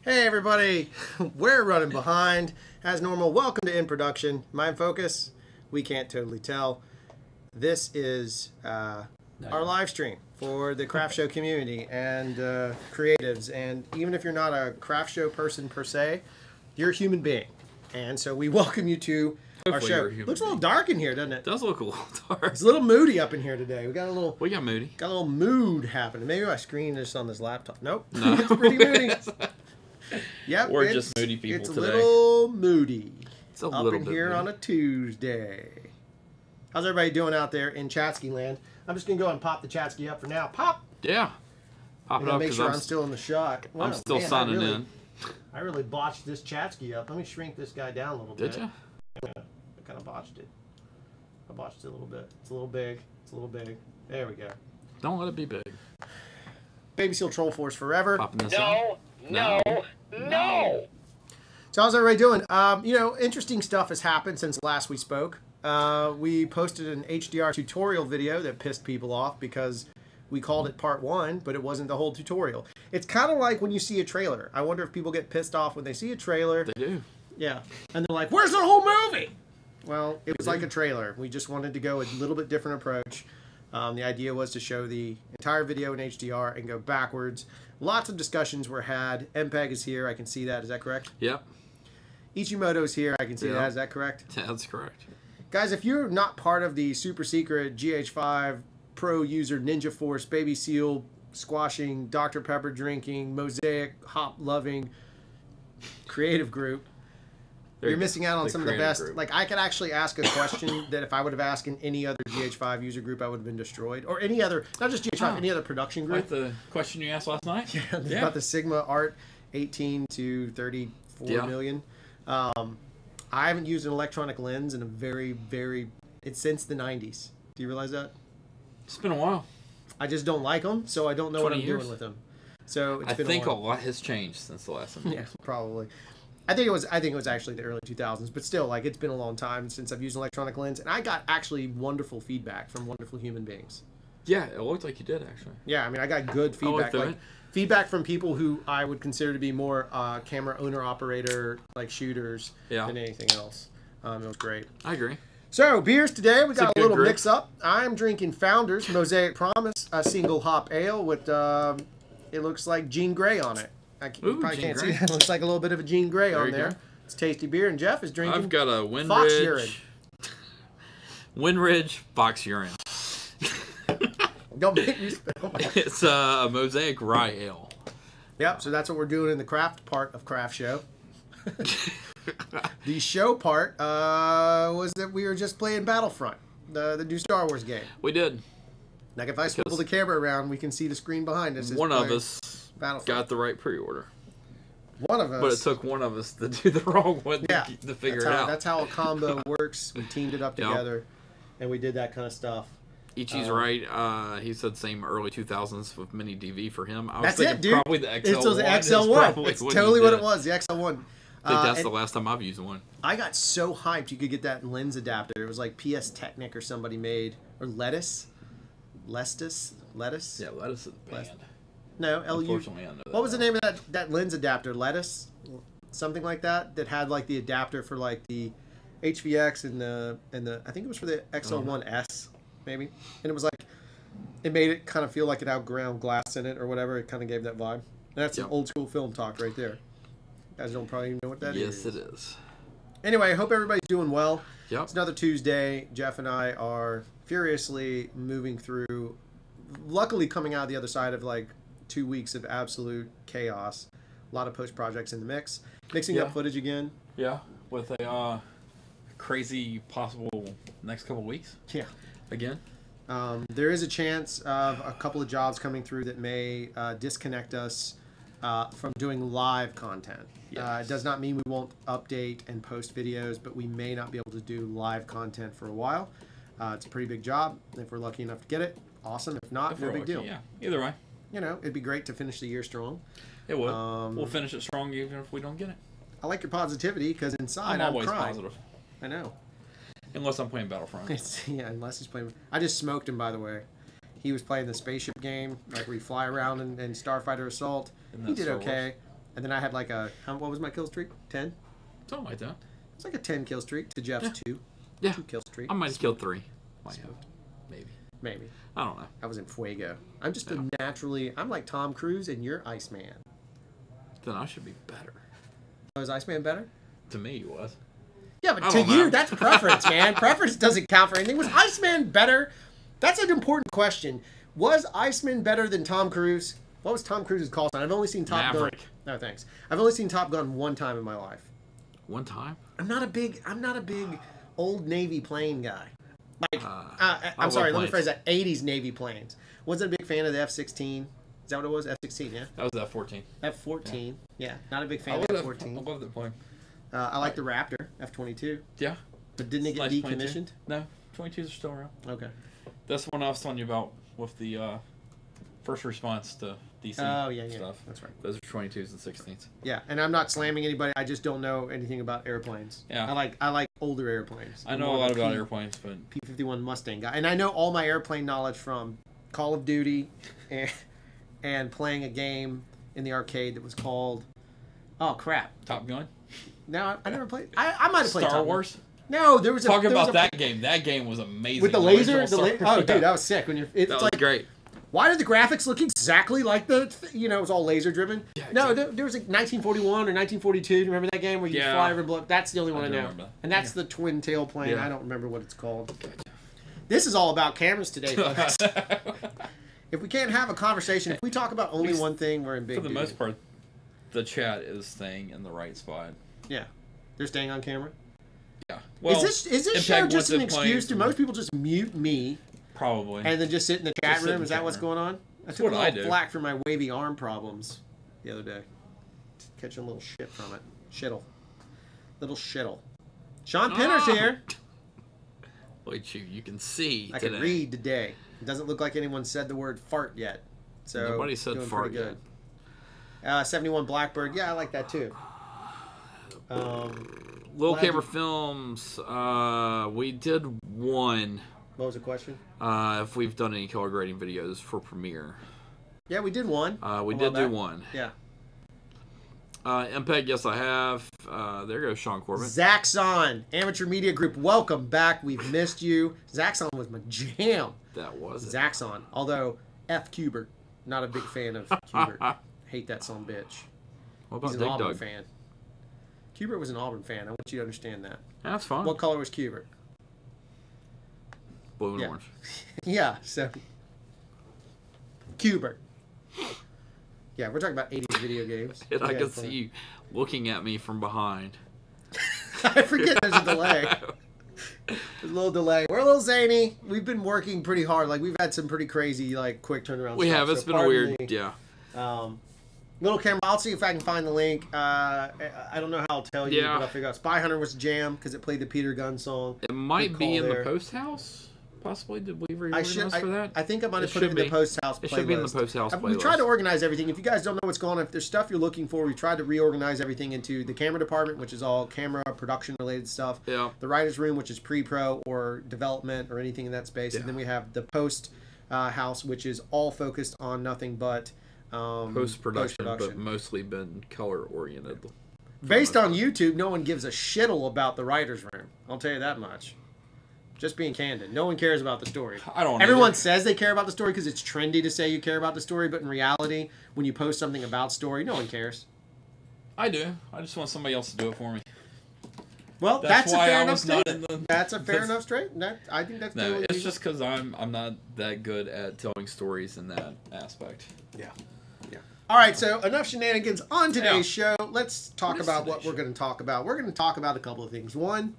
Hey everybody, we're running behind. As normal, welcome to In Production. Mind Focus, we can't totally tell. This is our live stream for the craft show community and creatives. And even if you're not a craft show person per se, you're a human being. And so we welcome you to our show. Looks a little dark in here, doesn't it? It does look a little dark. It's a little moody up in here today. We got moody. Got a little mood happening. Maybe my screen is on this laptop. Nope. No. It's pretty moody. Yep, we're just moody people today. It's a little moody. It's a up little in bit here moody. on a Tuesday. How's everybody doing out there in Chatsky land? I'm just gonna go and pop the Chatsky up for now. Pop. Yeah. Pop it up make sure I'm still in the shot. Wow, I'm still signing in. I really botched this Chatsky up. Let me shrink this guy down a little bit. Did you? Yeah, I kind of botched it. I botched it a little bit. It's a little big. It's a little big. There we go. Don't let it be big. Baby Seal Troll Force forever. Popping this up. No. So how's everybody doing? You know, interesting stuff has happened since last we spoke. We posted an HDR tutorial video that pissed people off because we called it part 1, but it wasn't the whole tutorial. It's kind of like when you see a trailer. I wonder if people get pissed off when they see a trailer. They do. Yeah. And they're like, where's the whole movie? Well, it was like a trailer. We just wanted to go a little bit different approach. The idea was to show the entire video in HDR and go backwards. Lots of discussions were had. MPEG is here. I can see that. Is that correct? Yep. Ichimoto's here. I can see that. Is that correct? That's correct. Guys, if you're not part of the super secret GH5 pro user Ninja Force Baby Seal squashing Dr. Pepper drinking Mosaic hop loving creative group, you're missing out on some of the best. Group. Like, I could actually ask a question that if I would have asked in any other GH5 user group, I would have been destroyed. Or any other, not just GH5, any other production group. Like the question you asked last night? Yeah, about the Sigma Art 18 to 34 million. I haven't used an electronic lens in a it's since the 90s. Do you realize that? It's been a while. I just don't like them, so I don't know what I'm doing with them. So it's been I think a lot has changed since the last time. Yeah, probably. I think it was actually the early 2000s, but still, like, it's been a long time since I've used an electronic lens, and I got actually wonderful feedback from wonderful human beings. Yeah, it looked like you did actually. Yeah, I mean, I got good feedback. Like feedback from people who I would consider to be more camera owner operator, like shooters, than anything else. It was great. I agree. So beers today, we got a little mix up. I'm drinking Founders Mosaic Promise, a single hop ale with it looks like Jean Grey on it. You probably can't see that. It looks like a little bit of a Jean Grey on there. It's tasty beer, and Jeff is drinking. I've got a Fox urine. Windridge Fox urine. Don't make me spell. It's a Mosaic Rye Ale. Yep. So that's what we're doing in the craft part of Craft Show. The show part was that we were just playing Battlefront, the new Star Wars game. We did. Like, if I swivel the camera around, we can see the screen behind us. One of us got the right pre-order. One of us. But it took one of us to do the wrong one to figure it out. That's how a combo works. We teamed it up together, and we did that kind of stuff. Ichi's right. He said same early 2000s with mini DV for him. I was that's thinking it, dude. Probably the XL1. It's the XL1. It's totally what it was, the XL1. I think that's the last time I've used one. I got so hyped you could get that lens adapter. It was like PS Technic or somebody made, or Lettuce? Yeah, Lettuce is the band. No, LU. Unfortunately, I know that. What was the name of that lens adapter? Lettuce? Something like that? That had like the adapter for like the HVX and the I think it was for the XL1S, maybe. And it was like, it made it kind of feel like it had ground glass in it or whatever. It kind of gave that vibe. And that's some old school film talk right there. You guys don't probably even know what that is. Yes, it is. Anyway, I hope everybody's doing well. Yep. It's another Tuesday. Jeff and I are furiously moving through, luckily coming out the other side of like 2 weeks of absolute chaos. A lot of post projects in the mix. Mixing up footage again. Yeah, with a crazy possible next couple weeks. Yeah. Again. There is a chance of a couple of jobs coming through that may disconnect us from doing live content. It does not mean we won't update and post videos, but we may not be able to do live content for a while. It's a pretty big job. If we're lucky enough to get it, awesome. If not, no big deal. Yeah, either way. You know, it'd be great to finish the year strong. It would. We'll finish it strong even if we don't get it. I like your positivity because inside I'm always crying. positive. I know. Unless I'm playing Battlefront. Unless he's playing. I just smoked him, by the way. He was playing the spaceship game, like where you fly around in Starfighter Assault. He did okay. And then I had like what was my kill streak? 10? Something like that. It's like a 10 kill streak to Jeff's 2. Yeah. 2 kill streak. I might have killed 3. Might have. Maybe. I don't know. I was in Fuego. I'm just I'm like Tom Cruise and you're Iceman. Then I should be better. Was Iceman better? To me, he was. Yeah, but to you, that's preference, man. Preference doesn't count for anything. Was Iceman better? That's an important question. Was Iceman better than Tom Cruise? What was Tom Cruise's call sign? I've only seen Top Gun. No, thanks. I've only seen Top Gun one time in my life. One time? I'm not a big old Navy plane guy. Like, I'm sorry, let me phrase that. 80s Navy planes. Wasn't a big fan of the F-16. Is that what it was? F-16, yeah? That was F-14. F-14, yeah. Not a big fan of F-14. I love that plane. I like the Raptor, F-22. Yeah. But didn't it get decommissioned? No, 22s are still around. Okay. That's the one I was telling you about with the first response to DC stuff. That's right. Those are 22s and 16s. Yeah, and I'm not slamming anybody. I just don't know anything about airplanes. Yeah. I like older airplanes. I know a lot about airplanes, but P-51 Mustang guy. And I know all my airplane knowledge from Call of Duty and playing a game in the arcade that was called Top Gun? No, I never played. I might have played Star Wars? No, there was Talk about that game. That game was amazing. With the laser? Oh, dude, that was sick. That was great. Why did the graphics look exactly like it was all laser driven? Yeah, no, there was like 1941 or 1942. Do you remember that game where you fly over blood? That's the only one I know. And that's the twin tail plane. Yeah. I don't remember what it's called. Gotcha. This is all about cameras today, folks. If we can't have a conversation, if we talk about only one thing, we're in big. For the most part, the chat is staying in the right spot. Yeah, they're staying on camera. Yeah. Well, is this show just an excuse? Do most people just mute me? Probably. And then just sit in the chat room? Is that what's going on? I took a little flack for my wavy arm problems the other day. Catching a little shit from it. Shittle. Little shittle. Sean Pinner's here. Look at you. You can see I can read today. It doesn't look like anyone said the word fart yet. So nobody said fart yet. 71 Blackbird. Yeah, I like that too. Little Camera Films. We did one. What was the question? If we've done any color grading videos for Premiere. Yeah, we did one. We did do one. Yeah. MPEG, yes, I have. There goes Sean Corbett. Zaxxon, Amateur Media Group, welcome back. We've missed you. Zaxxon was my jam. That was Zaxxon. Although, F. Kubert. Not a big fan of Kubert. Hate that son of a bitch. What about He's an Auburn fan. Kubert was an Auburn fan. I want you to understand that. That's fine. What color was Kubert? Blue and orange. Yeah, so. Kubert. Yeah, we're talking about 80s video games. And I can see you looking at me from behind. I forget there's a delay. There's a little delay. We're a little zany. We've been working pretty hard. Like, we've had some pretty crazy, like, quick turnaround We have. It's been a weird, Little camera. I'll see if I can find the link. I don't know how I'll tell you, but I'll figure out. Spy Hunter was jam because it played the Peter Gunn song. It might be in the Post House. Possibly, did we reorganize for that? I think I might have put it in the Post House playlist. It should be in the Post House playlist. We tried to organize everything. If you guys don't know what's going on, if there's stuff you're looking for, we tried to reorganize everything into the camera department, which is all camera production related stuff. Yeah. The writer's room, which is pre-pro or development or anything in that space. Yeah. And then we have the Post House, which is all focused on nothing but post-production, but mostly been color oriented. Based on YouTube, no one gives a shittle about the writer's room. I'll tell you that much. Just being candid. No one cares about the story. I don't Everyone says they care about the story because it's trendy to say you care about the story, but in reality, when you post something about story, no one cares. I do. I just want somebody else to do it for me. Well, that's a fair enough statement. That's a fair enough statement. I think that's no. It's just because I'm not that good at telling stories in that aspect. Yeah. Yeah. All right. So enough shenanigans on today's show. Let's talk about what we're going to talk about. We're going to talk about a couple of things. One.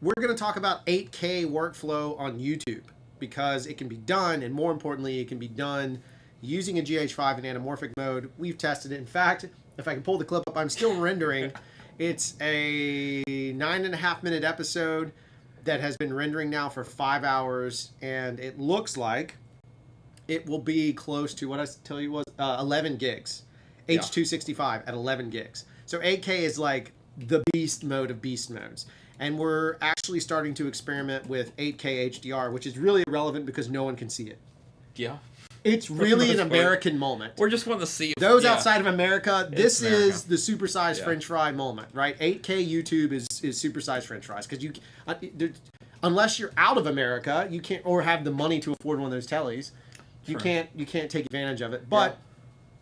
We're going to talk about 8K workflow on YouTube because it can be done, and more importantly, it can be done using a GH5 in anamorphic mode. We've tested it. In fact, if I can pull the clip up, I'm still rendering. It's a 9.5-minute episode that has been rendering now for 5 hours, and it looks like it will be close to what I tell you was 11 gigs. H.265 at 11 gigs. So 8K is like the beast mode of beast modes. And we're actually starting to experiment with 8K HDR, which is really irrelevant because no one can see it. Yeah. It's really an American moment. We're just wanting to see if, those outside of America. This America. is the supersized French fry moment, right? 8K YouTube is supersized French fries because you, unless you're out of America, you can't or have the money to afford one of those tellies. You can't take advantage of it, but.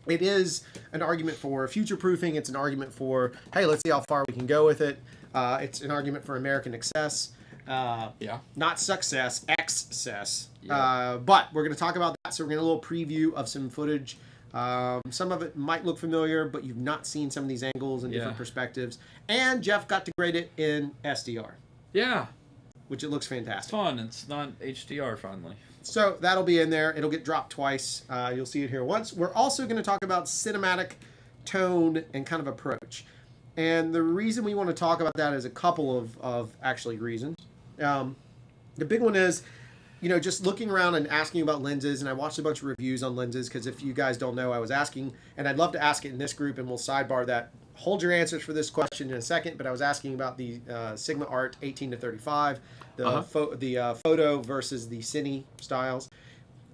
It is an argument for future proofing. It's an argument for, hey, let's see how far we can go with it. It's an argument for American excess. Not success, excess. But we're going to talk about that. So we're going to do a little preview of some footage. Some of it might look familiar, but you've not seen some of these angles and different perspectives. And Jeff got to grade it in SDR. Yeah. Which it looks fantastic. It's fun. It's not HDR finally. So that'll be in there. It'll get dropped twice. You'll see it here once. We're also going to talk about cinematic tone and kind of approach. And the reason we want to talk about that is a couple of actually reasons. The big one is, you know, just looking around and asking about lenses. And I watched a bunch of reviews on lenses because if you guys don't know, I was asking, and I'd love to ask it in this group, and we'll sidebar that. Hold your answers for this question in a second, but I was asking about the Sigma Art 18 to 35, the photo versus the cine styles.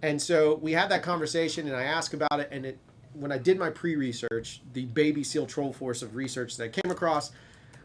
And so we had that conversation, and I asked about it, and when I did my pre-research, the baby seal troll force of research that I came across,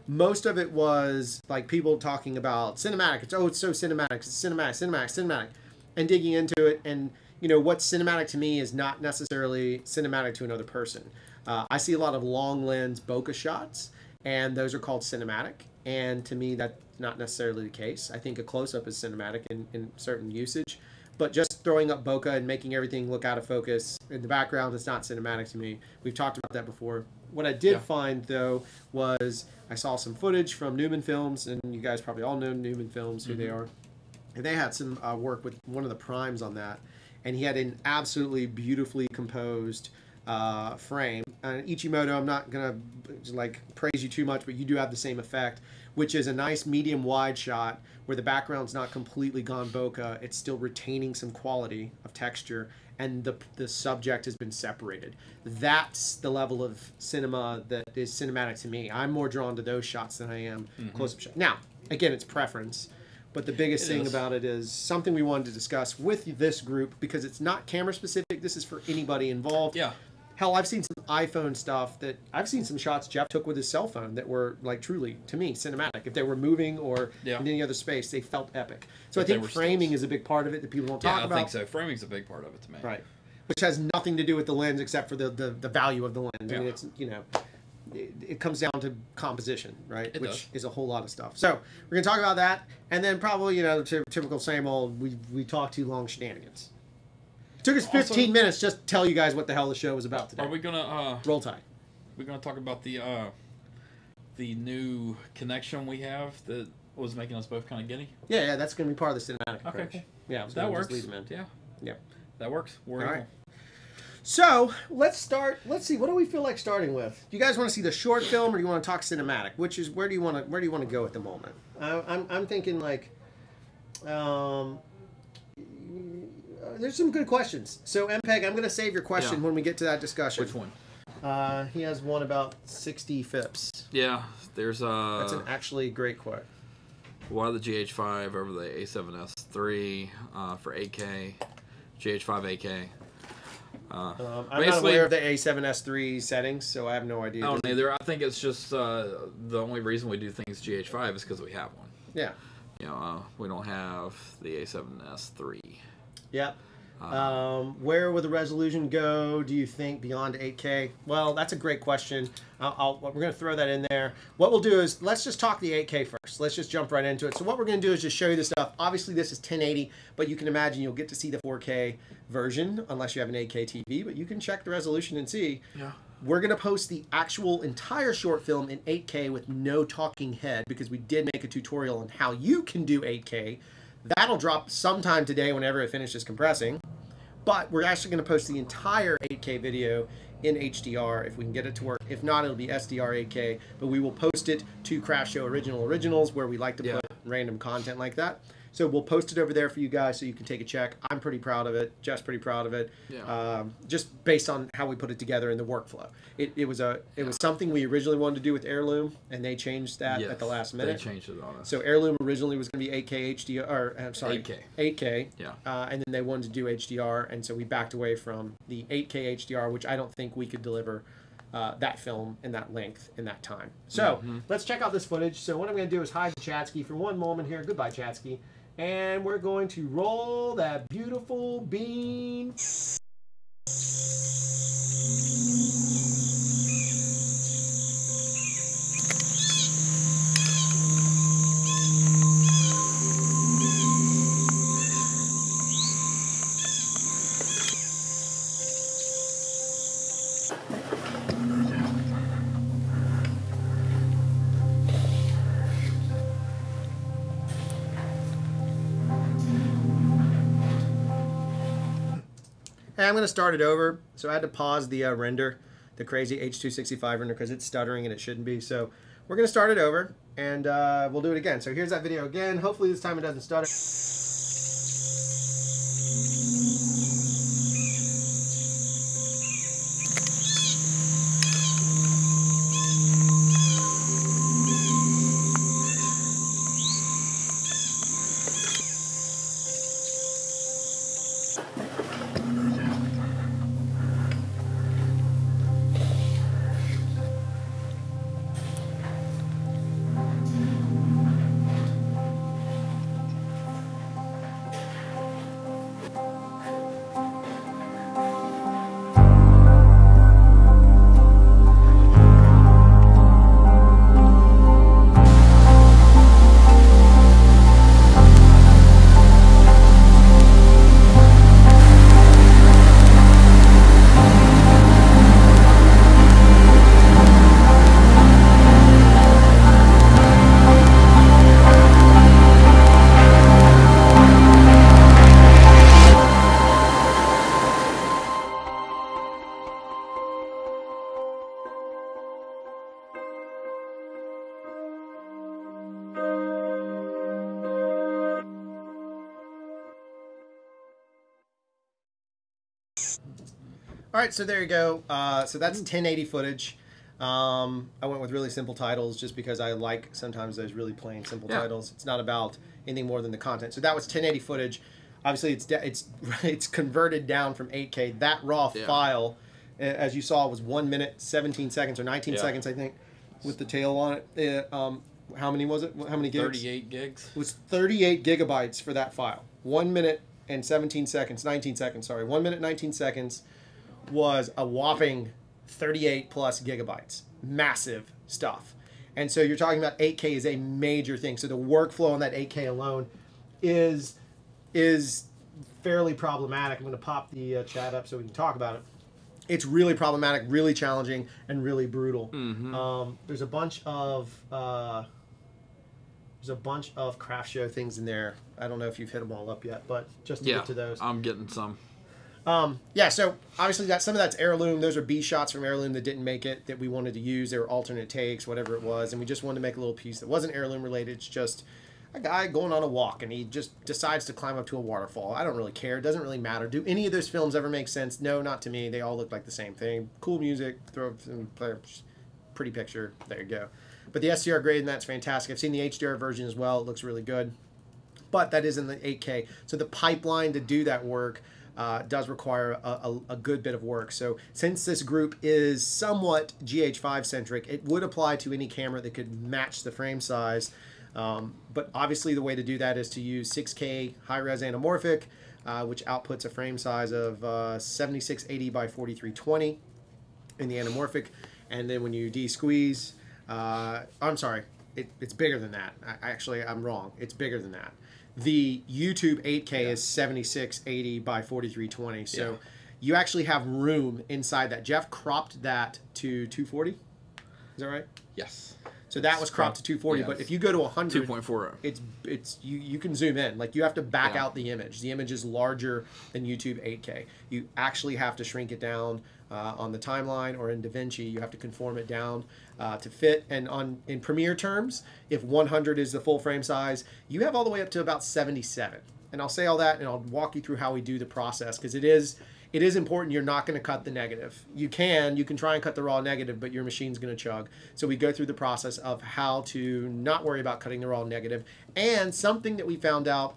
most of it was like people talking about cinematic. It's so cinematic. It's cinematic, and digging into it. And you know what's cinematic to me is not necessarily cinematic to another person. I see a lot of long lens bokeh shots, and those are called cinematic. And to me, that's not necessarily the case. I think a close-up is cinematic in certain usage. But just throwing up bokeh and making everything look out of focus in the background is not cinematic to me. We've talked about that before. What I did find, though, was I saw some footage from Newman Films, and you guys probably all know Newman Films, who they are. And they had some work with one of the primes on that. And he had an absolutely beautifully composed frame. Ichimoto, I'm not going to like praise you too much, but you do have the same effect, which is a nice medium wide shot where the background's not completely gone bokeh. It's still retaining some quality of texture, and the subject has been separated. That's the level of cinema that is cinematic to me. I'm more drawn to those shots than I am close-up shots. Now, again, it's preference, but the biggest thing about it is something we wanted to discuss with this group because it's not camera specific. This is for anybody involved. Yeah. Hell, I've seen some iPhone stuff that I've seen some shots Jeff took with his cell phone that were like truly, to me, cinematic. If they were moving or in any other space, they felt epic. So I think framing is a big part of it that people don't talk about. I think so. Framing's a big part of it to me. Right. Which has nothing to do with the lens except for the value of the lens. I mean, it's, you know, it comes down to composition, right? Which is a whole lot of stuff. So we're going to talk about that. And then probably, you know, typical same old, we talk too long shenanigans. Took us 15 minutes just to tell you guys what the hell the show was about today. Are we gonna roll tide? We're gonna talk about the new connection we have that was making us both kind of giddy. Yeah, that's gonna be part of the cinematic approach. Cool. Yeah, that works. Leave them in. Yeah, that works. All right. So let's start. Let's see. What do we feel like starting with? Do you guys want to see the short film, or do you want to talk cinematic? Which is where do you want to go at the moment? I'm thinking like. There's some good questions. So, MPEG, I'm going to save your question when we get to that discussion. Which one? He has one about 60 FIPS. Yeah, there's That's an actually great quote. Why the GH5 over the A7S3 for 8K, GH5 8K. I'm not aware of the A7S3 settings, so I have no idea. I don't either. I think it's just the only reason we do things GH5 is because we have one. Yeah. You know, we don't have the A7S3. Yep. Where would the resolution go, do you think, beyond 8K? Well, that's a great question. We're going to throw that in there. What we'll do is, let's just talk the 8K first. Let's just jump right into it. So what we're going to do is just show you the stuff. Obviously, this is 1080, but you can imagine you'll get to see the 4K version, unless you have an 8K TV, but you can check the resolution and see. Yeah. We're going to post the actual entire short film in 8K with no talking head, because we did make a tutorial on how you can do 8K. That'll drop sometime today whenever it finishes compressing. But we're actually going to post the entire 8K video in HDR if we can get it to work. If not, it'll be SDR 8K. But we will post it to CRFTSHO Originals, where we like to put random content like that. So we'll post it over there for you guys so you can take a check. I'm pretty proud of it. Jeff's pretty proud of it. Yeah. Just based on how we put it together in the workflow. It was something we originally wanted to do with Heirloom, and they changed that at the last minute. They changed it on us. So Heirloom originally was going to be 8K HDR, or I'm sorry, 8K. 8K. Yeah. And then they wanted to do HDR, and so we backed away from the 8K HDR, which I don't think we could deliver that film in that length in that time. So let's check out this footage. So what I'm going to do is hide Chatsky for one moment here. Goodbye, Chatsky. And we're going to roll that beautiful bean. Hey, I'm going to start it over. So I had to pause the render, the crazy H265 render, because it's stuttering and it shouldn't be. So we're going to start it over, and we'll do it again. So here's that video again. Hopefully this time it doesn't stutter. All right, so there you go. So that's 1080 footage. I went with really simple titles just because I like sometimes those really plain simple titles. It's not about anything more than the content. So that was 1080 footage. Obviously, it's converted down from 8K. That raw file, as you saw, was 1 minute 17 seconds or 19 seconds, I think, with the tail on it. How many was it? How many gigs? 38 gigs. It was 38 gigabytes for that file. 1 minute and 17 seconds, 19 seconds, sorry. 1 minute, 19 seconds was a whopping 38 plus gigabytes. Massive stuff. And so you're talking about 8K is a major thing. So the workflow on that 8K alone is fairly problematic. I'm going to pop the chat up so we can talk about it. It's really problematic, really challenging, and really brutal. There's a bunch of craft show things in there. I don't know if you've hit them all up yet, but just to get to those. I'm getting some. Yeah, so obviously some of that's Heirloom. Those are B shots from Heirloom that didn't make it that we wanted to use. They were alternate takes, whatever it was, and we just wanted to make a little piece that wasn't Heirloom related. It's just a guy going on a walk, and he just decides to climb up to a waterfall. I don't really care. It doesn't really matter. Do any of those films ever make sense? No, not to me. They all look like the same thing. Cool music, throw some pretty picture. There you go. But the SDR grade and that's fantastic. I've seen the HDR version as well. It looks really good. But that is in the 8K. So the pipeline to do that work does require a good bit of work. So since this group is somewhat GH5 centric, it would apply to any camera that could match the frame size. But obviously the way to do that is to use 6K high-res anamorphic, which outputs a frame size of 7680 by 4320 in the anamorphic. And then when you de-squeeze, I'm sorry, it's bigger than that. I'm wrong. It's bigger than that. The YouTube 8K is 7680 by 4320. So you actually have room inside that. Jeff cropped that to 240. Is that right? Yes. So that was cropped to 240. yeah, but if you go to 100, 2.40. it's you can zoom in. Like you have to back out the image. The image is larger than YouTube 8K. You actually have to shrink it down on the timeline or in DaVinci. You have to conform it down to fit. And in Premiere terms, if 100 is the full frame size, you have all the way up to about 77. And I'll say all that, and I'll walk you through how we do the process, because it is important. You're not going to cut the negative. You can try and cut the raw negative, but your machine's going to chug. So we go through the process of how to not worry about cutting the raw negative. And something that we found out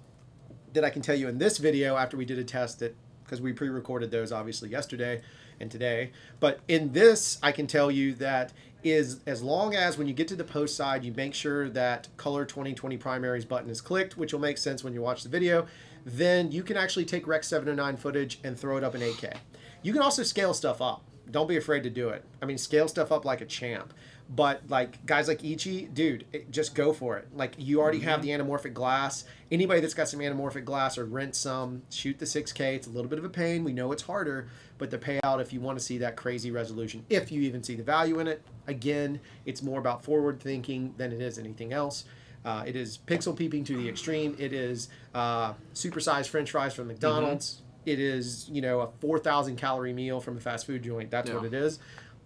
that I can tell you in this video after we did a test, that because we pre-recorded those obviously yesterday and today, but in this I can tell you that is as long as when you get to the post side, you make sure that color 2020 primaries button is clicked, which will make sense when you watch the video, then you can actually take Rec 709 footage and throw it up in 8K. You can also scale stuff up. Don't be afraid to do it. I mean, scale stuff up like a champ. But like guys like Ichi, dude, just go for it. Like you already have the anamorphic glass. Anybody that's got some anamorphic glass or rent some, shoot the 6K. It's a little bit of a pain. We know it's harder, but the payout if you want to see that crazy resolution, if you even see the value in it, again, it's more about forward thinking than it is anything else. It is pixel peeping to the extreme. It is supersized French fries from McDonald's. It is, a 4,000 calorie meal from a fast food joint. That's what it is.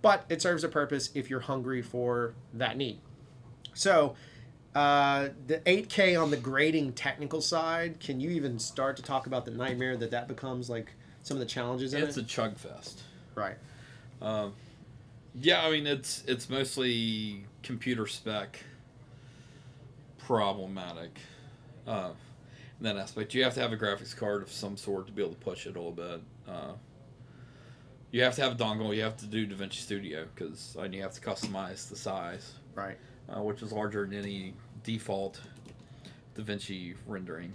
But it serves a purpose if you're hungry for that need. So the 8K on the grading technical side, can you even start to talk about the nightmare that becomes, like some of the challenges in it? It's a chug fest. Right. Yeah, I mean, it's mostly computer spec problematic in that aspect. You have to have a graphics card of some sort to be able to push it a little bit. You have to have a dongle. You have to do DaVinci Studio because you have to customize the size, right? Which is larger than any default DaVinci rendering.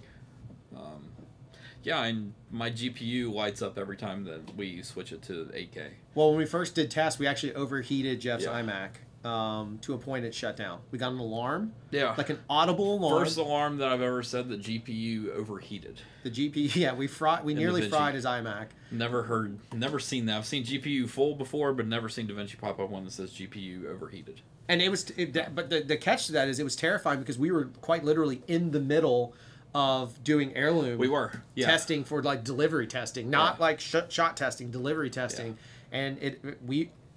Yeah, and my GPU lights up every time that we switch it to 8K. Well, when we first did tests, we actually overheated Jeff's iMac to a point it shut down. We got an alarm. Yeah. Like an audible alarm. First alarm that I've ever said the GPU overheated. The GPU, yeah, we nearly fried his iMac. Never seen that. I've seen GPU full before, but never seen DaVinci pop up one that says GPU overheated. And but the catch to that is it was terrifying because we were quite literally in the middle of doing heirloom. We were testing for like delivery testing, not like shot testing, delivery testing, and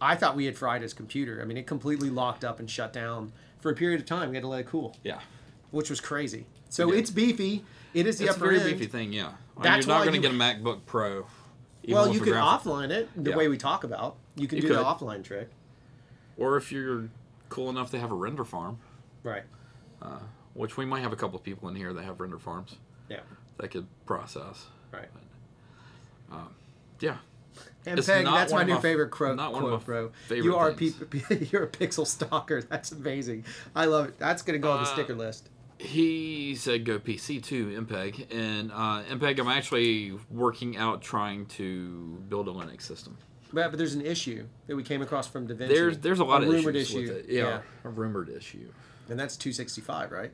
I thought we had fried his computer. I mean, it completely locked up and shut down for a period of time. We had to let it cool. Yeah, which was crazy. So it's beefy. It is the upper end. It's a very beefy thing. Yeah, that's you're not going to get a MacBook Pro. Well, you could offline it the way we talk about. You can do the offline trick. Or if you're cool enough to have a render farm, right? Which we might have a couple of people in here that have render farms. Yeah, that could process. Right. But, yeah. And Peg, that's my new favorite quote, bro. You are you're a pixel stalker. That's amazing. I love it. That's gonna go on the sticker list. He said go PC too, MPEG. And MPEG, I'm actually working out trying to build a Linux system. But there's an issue that we came across from DaVinci. There's a lot of rumored issues with it. Yeah, a rumored issue. And that's 265, right?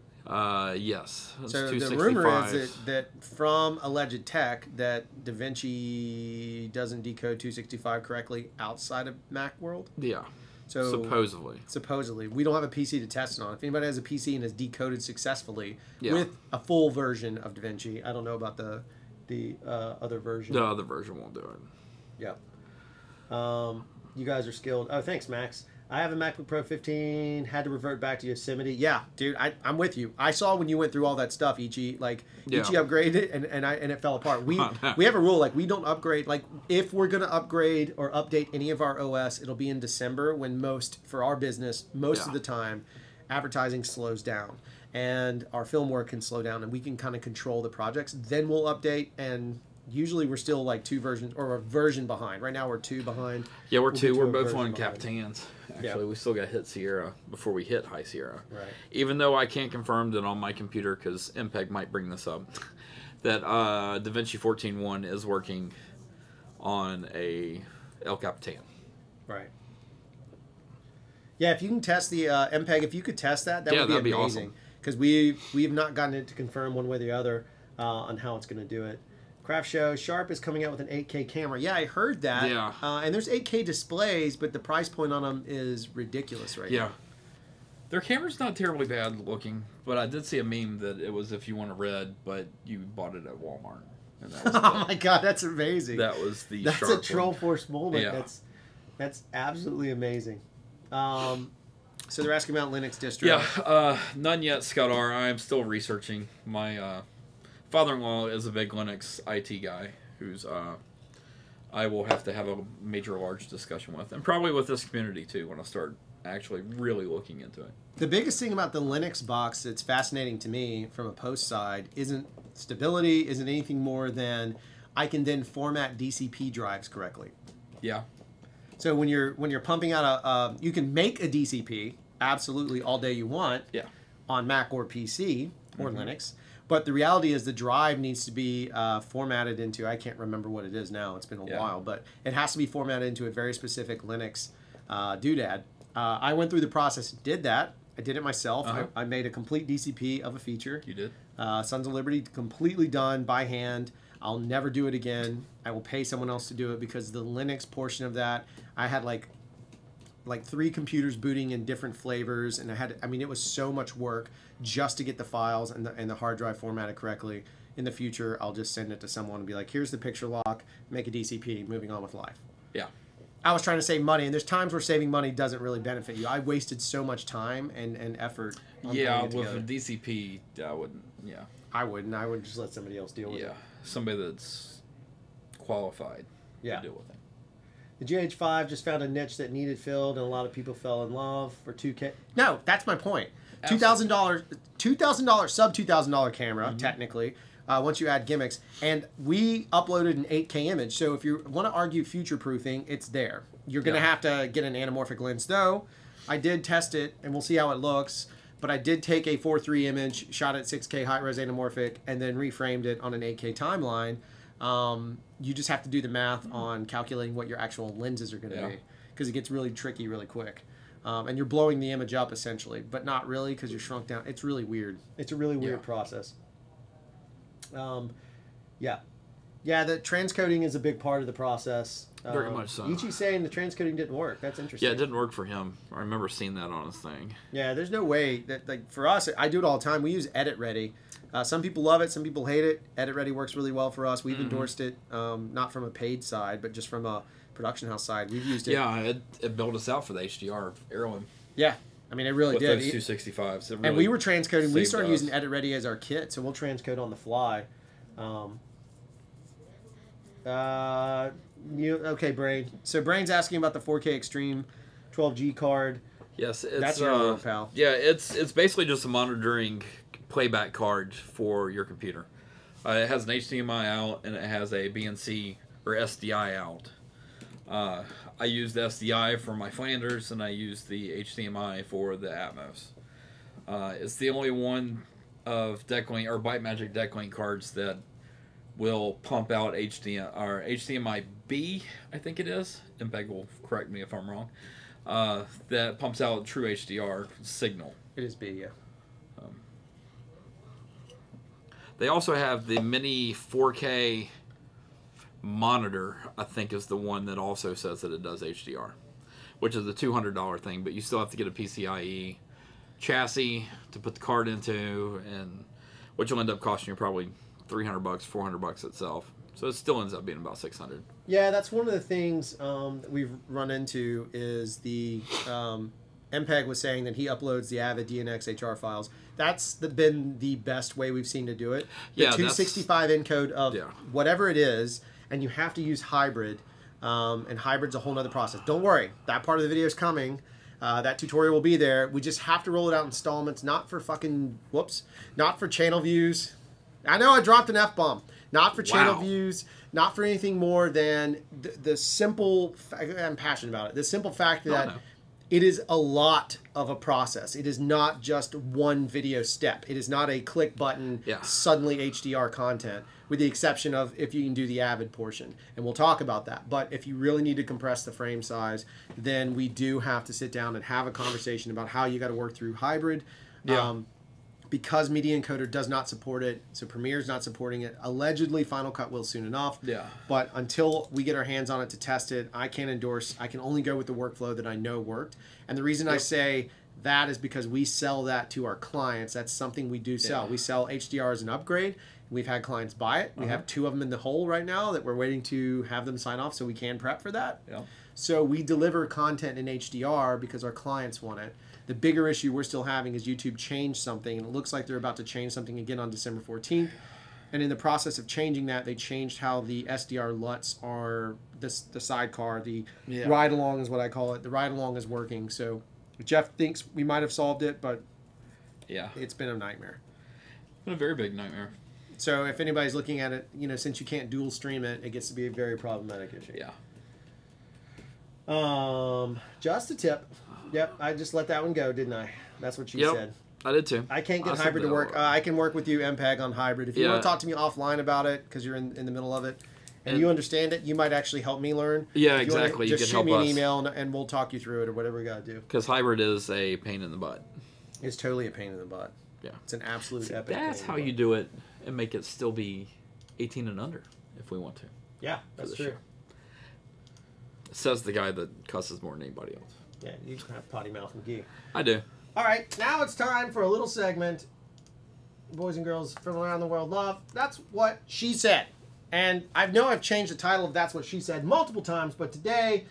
Yes. So the rumor is that from alleged tech that DaVinci doesn't decode 265 correctly outside of Mac world. Yeah. So supposedly, we don't have a PC to test it on. If anybody has a PC and has decoded successfully with a full version of DaVinci, I don't know about the other version. The other version won't do it. Yeah. You guys are skilled. Oh, thanks, Max. I have a MacBook Pro 15, had to revert back to Yosemite. Yeah, dude, I'm with you. I saw when you went through all that stuff, Ichi. Like, Ichi upgraded and it fell apart. We have a rule, like, we don't upgrade. Like, if we're going to upgrade or update any of our OS, it'll be in December when for our business, most of the time, advertising slows down. And our film work can slow down, and we can kind of control the projects. Then we'll update, and usually we're still like 2 versions or a version behind. Right now we're 2 behind. Yeah, we're 2. We're both on Capitans. Actually, we still got to hit Sierra before we hit High Sierra. Right. Even though I can't confirm that on my computer because MPEG might bring this up, that DaVinci 14.1 is working on a El Capitan. Right. Yeah, if you can test the MPEG, if you could test that would be amazing. Because we have not gotten it to confirm one way or the other on how it's going to do it. CRFTSHO, Sharp is coming out with an 8K camera. Yeah, I heard that. Yeah. And there's 8K displays, but the price point on them is ridiculous right now. Their camera's not terribly bad looking, but I did see a meme that it was if you want a red, but you bought it at Walmart. And that was Oh my god, that's amazing. That was the That's sharp a Troll one. Force moment. Yeah. That's absolutely amazing. So they're asking about Linux distro. Yeah, none yet, Scott R. I'm still researching. My father-in-law is a big Linux IT guy who's I will have to have a major, large discussion with, and probably with this community too when I start actually really looking into it. The biggest thing about the Linux box that's fascinating to me from a post side isn't stability, isn't anything more than I can then format DCP drives correctly. Yeah. So when you're pumping out you can make a DCP absolutely all day you want. Yeah. On Mac or PC or Linux, but the reality is the drive needs to be formatted into, I can't remember what it is now. It's been a while, but it has to be formatted into a very specific Linux doodad. I went through the process, did that. I did it myself. I made a complete DCP of a feature. You did? Sons of Liberty, completely done by hand. I'll never do it again. I will pay someone else to do it because the Linux portion of that, I had like 3 computers booting in different flavors, and it was so much work just to get the files and the hard drive formatted correctly. In the future, I'll just send it to someone and be like, here's the picture lock, make a DCP, moving on with life. Yeah. I was trying to save money, and there's times where saving money doesn't really benefit you. I wasted so much time and effort on putting it with together. a DCP, I wouldn't, I wouldn't. I would just let somebody else deal with it. Yeah, somebody that's qualified to deal with it. The GH5 just found a niche that needed filled, and a lot of people fell in love for $2K. No, that's my point. $2,000, sub $2,000 camera, technically, once you add gimmicks. And we uploaded an 8K image, so if you want to argue future-proofing, it's there. You're going to have to get an anamorphic lens, though. I did test it, and we'll see how it looks. But I did take a 4.3 image, shot at 6K high-res anamorphic, and then reframed it on an 8K timeline. You just have to do the math on calculating what your actual lenses are going to be, because it gets really tricky really quick. And you're blowing the image up, essentially, but not really because you're shrunk down. It's really weird. It's a really weird process. Yeah, the transcoding is a big part of the process. Very much so. Ichi's saying the transcoding didn't work. That's interesting. Yeah, it didn't work for him. I remember seeing that on his thing. Yeah, there's no way that, like, for us, I do it all the time. We use Edit Ready. Some people love it, some people hate it. Edit Ready works really well for us. We've endorsed it, not from a paid side, but just from a production house side. We've used it. Yeah, it built us out for the HDR heirloom. Yeah, I mean, it really with did. Those 265s. Really, and we were transcoding. We started us. using Edit Ready as our kit, so we'll transcode on the fly. Okay, Brain. So Brain's asking about the 4K Extreme 12G card. Yes, it's, that's your pal. Yeah, it's basically just a monitoring playback card for your computer. It has an HDMI out and it has a BNC or SDI out. I use the SDI for my Flanders and I use the HDMI for the Atmos. It's the only one of DeckLink or ByteMagic DeckLink cards that will pump out HDMI B, I think it is. MPEG will correct me if I'm wrong. That pumps out true HDR signal. It is B, yeah. They also have the mini 4K monitor, I think is the one that also says that it does HDR, which is a $200 thing, but you still have to get a PCIe chassis to put the card into, and which will end up costing you probably $300, $400 itself. So it still ends up being about $600. Yeah, that's one of the things that we've run into is the MPEG was saying that he uploads the Avid DNX HR files. That's been the best way we've seen to do it. The 265 encode of whatever it is, and you have to use hybrid, and hybrid's a whole nother process. Don't worry, that part of the video is coming. That tutorial will be there. We just have to roll it out in installments, not for fucking, not for channel views. I know I dropped an F-bomb. Not for channel views, not for anything more than the simple, I'm passionate about it, the simple fact that it is a lot of a process. It is not just one video step. It is not a click button, suddenly HDR content, with the exception of if you can do the Avid portion. And we'll talk about that. But if you really need to compress the frame size, then we do have to sit down and have a conversation about how you got to work through hybrid. Because Media Encoder does not support it, so Premiere's not supporting it. Allegedly, Final Cut will soon enough. Yeah. But until we get our hands on it to test it, I can't endorse. I can only go with the workflow that I know worked. And the reason I say That is because we sell that to our clients. That's something we do sell. We sell HDR as an upgrade. We've had clients buy it. We have 2 of them in the hole right now that we're waiting to have them sign off so we can prep for that. Yeah. So we deliver content in HDR because our clients want it. The bigger issue we're still having is YouTube changed something, and it looks like they're about to change something again on December 14th. And in the process of changing that, they changed how the SDR LUTs are, the sidecar, the ride-along is what I call it. The ride-along is working. So Jeff thinks we might have solved it, but it's been a nightmare. Been a very big nightmare. So if anybody's looking at it, you know, since you can't dual stream it, it gets to be a very problematic issue. Yeah. Just a tip. Yep, I just let that one go, didn't I? That's what she said. I did too. I can't get hybrid to work. I can work with you, MPEG, on hybrid. If you want to talk to me offline about it, because you're in the middle of it, and you understand it, you might actually help me learn. Yeah, exactly. Just shoot me an email, and we'll talk you through it, or whatever we got to do. Because hybrid is a pain in the butt. It's totally a pain in the butt. Yeah. It's an absolute epic That's how you do it and make it still be 18 and under, if we want to. Yeah, that's true. Says the guy that cusses more than anybody else. Yeah, you have potty mouth and gee. I do. All right, now it's time for a little segment. Boys and girls from around the world love. That's what she said. And I know I've changed the title of That's What She Said multiple times, but today,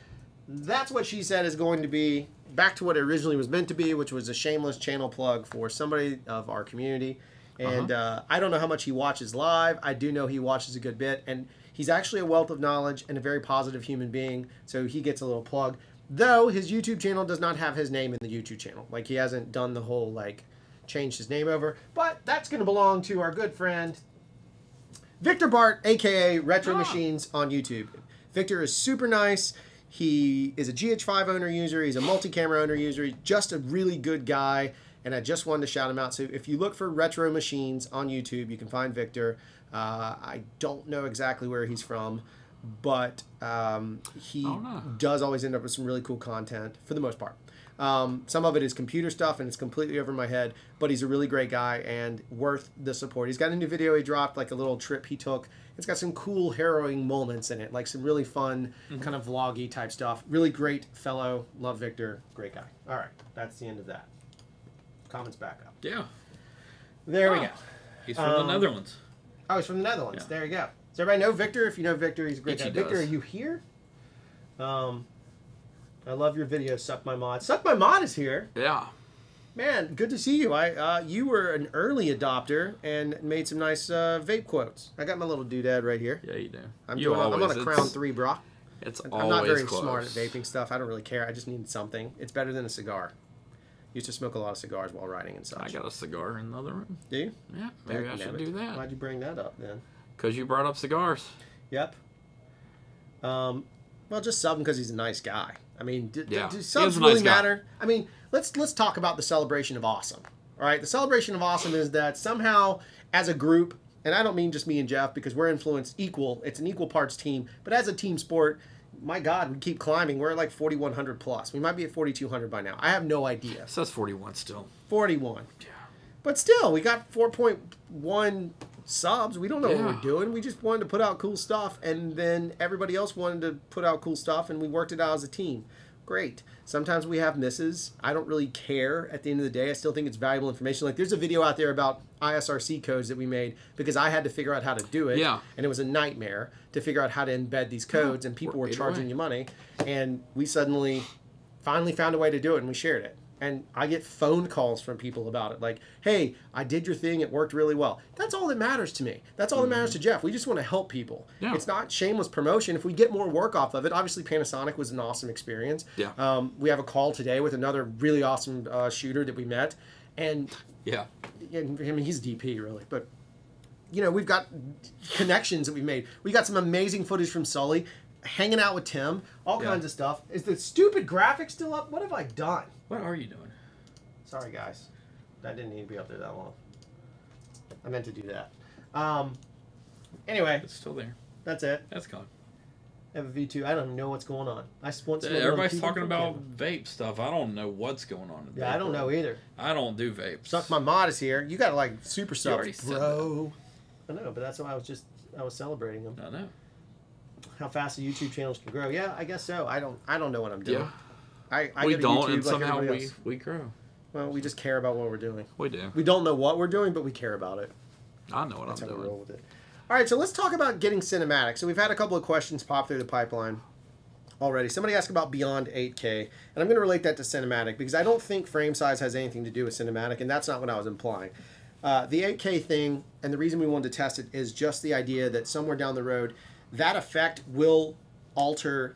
That's What She Said is going to be back to what it originally was meant to be, which was a shameless channel plug for somebody of our community. And I don't know how much he watches live. I do know he watches a good bit. And he's actually a wealth of knowledge and a very positive human being, so he gets a little plug. Though his YouTube channel does not have his name in the YouTube channel. Like, he hasn't done the whole, like, changed his name over. But that's going to belong to our good friend, Victor Bart, a.k.a. Retro Machines on YouTube. Victor is super nice. He is a GH5 owner user. He's a multi-camera owner user. He's just a really good guy. And I just wanted to shout him out. So if you look for Retro Machines on YouTube, you can find Victor. I don't know exactly where he's from, but he does always end up with some really cool content for the most part. Some of it is computer stuff, and it's completely over my head, but he's a really great guy and worth the support. He's got a new video he dropped, like a little trip he took. It's got some cool, harrowing moments in it, like some really fun, kind of vloggy type stuff. Really great fellow. Love Victor. Great guy. All right, that's the end of that. Comments back up. Yeah. There we go. He's from the Netherlands. Oh, he's from the Netherlands. Yeah. There you go. Does everybody know Victor? If you know Victor, he's a great guy. Victor, are does. you here? I love your video, Suck My Mod. Suck My Mod is here. Yeah. Man, good to see you. You were an early adopter and made some nice vape quotes. I got my little doodad right here. Yeah, you do. I'm on a Crown 3, brah. I'm not very smart at vaping stuff. I don't really care. I just need something. It's better than a cigar. Used to smoke a lot of cigars while riding and such. I got a cigar in the other room. Do you? Yeah, maybe I should do that. Why'd you bring that up then? Because you brought up cigars. Yep. Well, just sub him because he's a nice guy. I mean, do subs really matter? I mean, let's talk about the celebration of awesome. All right, the celebration of awesome is that somehow, as a group, and I don't mean just me and Jeff because we're influenced equal. It's an equal parts team, but as a team sport, my God, we keep climbing. We're at like 4,100 plus. We might be at 4,200 by now. I have no idea. So that's 41 still. 41. Yeah. But still, we got 4.1 subs. We don't know what we're doing. We just wanted to put out cool stuff, and then everybody else wanted to put out cool stuff, and we worked it out as a team. Great. Sometimes we have misses. I don't really care at the end of the day. I still think it's valuable information. Like, there's a video out there about ISRC codes that we made because I had to figure out how to do it. Yeah. And it was a nightmare to figure out how to embed these codes, and people were charging you money. And we finally found a way to do it, and we shared it. And I get phone calls from people about it. Like, hey, I did your thing. It worked really well. That's all that matters to me. That's all that matters to Jeff. We just want to help people. Yeah. It's not shameless promotion. If we get more work off of it, obviously Panasonic was an awesome experience. Yeah. We have a call today with another really awesome shooter that we met. And I mean, he's DP, really. But, you know, we've got connections that we've made. We got some amazing footage from Sully, hanging out with Tim, all kinds of stuff. Is the stupid graphic still up? What have I done? What are you doing? Sorry, guys. That didn't need to be up there that long. I meant to do that. Anyway. It's still there. That's it. That's gone. I have a V2. I don't know what's going on. Everybody's talking about vape stuff. I don't know what's going on. Yeah, I don't know either. I don't do vapes. Suck My Mod is here. You got to, like, super sub, bro. I know, but that's why I was celebrating him. I know. How fast the YouTube channels can grow. Yeah, I guess so. I don't know what I'm doing. Yeah. I we go to don't, YouTube and like somehow everybody else. we grow. Well, we just care about what we're doing. We do. We don't know what we're doing, but we care about it. I know what That's I'm how we doing. roll with it. All right, so let's talk about getting cinematic. So we've had a couple of questions pop through the pipeline already. Somebody asked about beyond 8K, and I'm going to relate that to cinematic because I don't think frame size has anything to do with cinematic, and that's not what I was implying. The 8K thing, and the reason we wanted to test it is just the idea that somewhere down the road, that effect will alter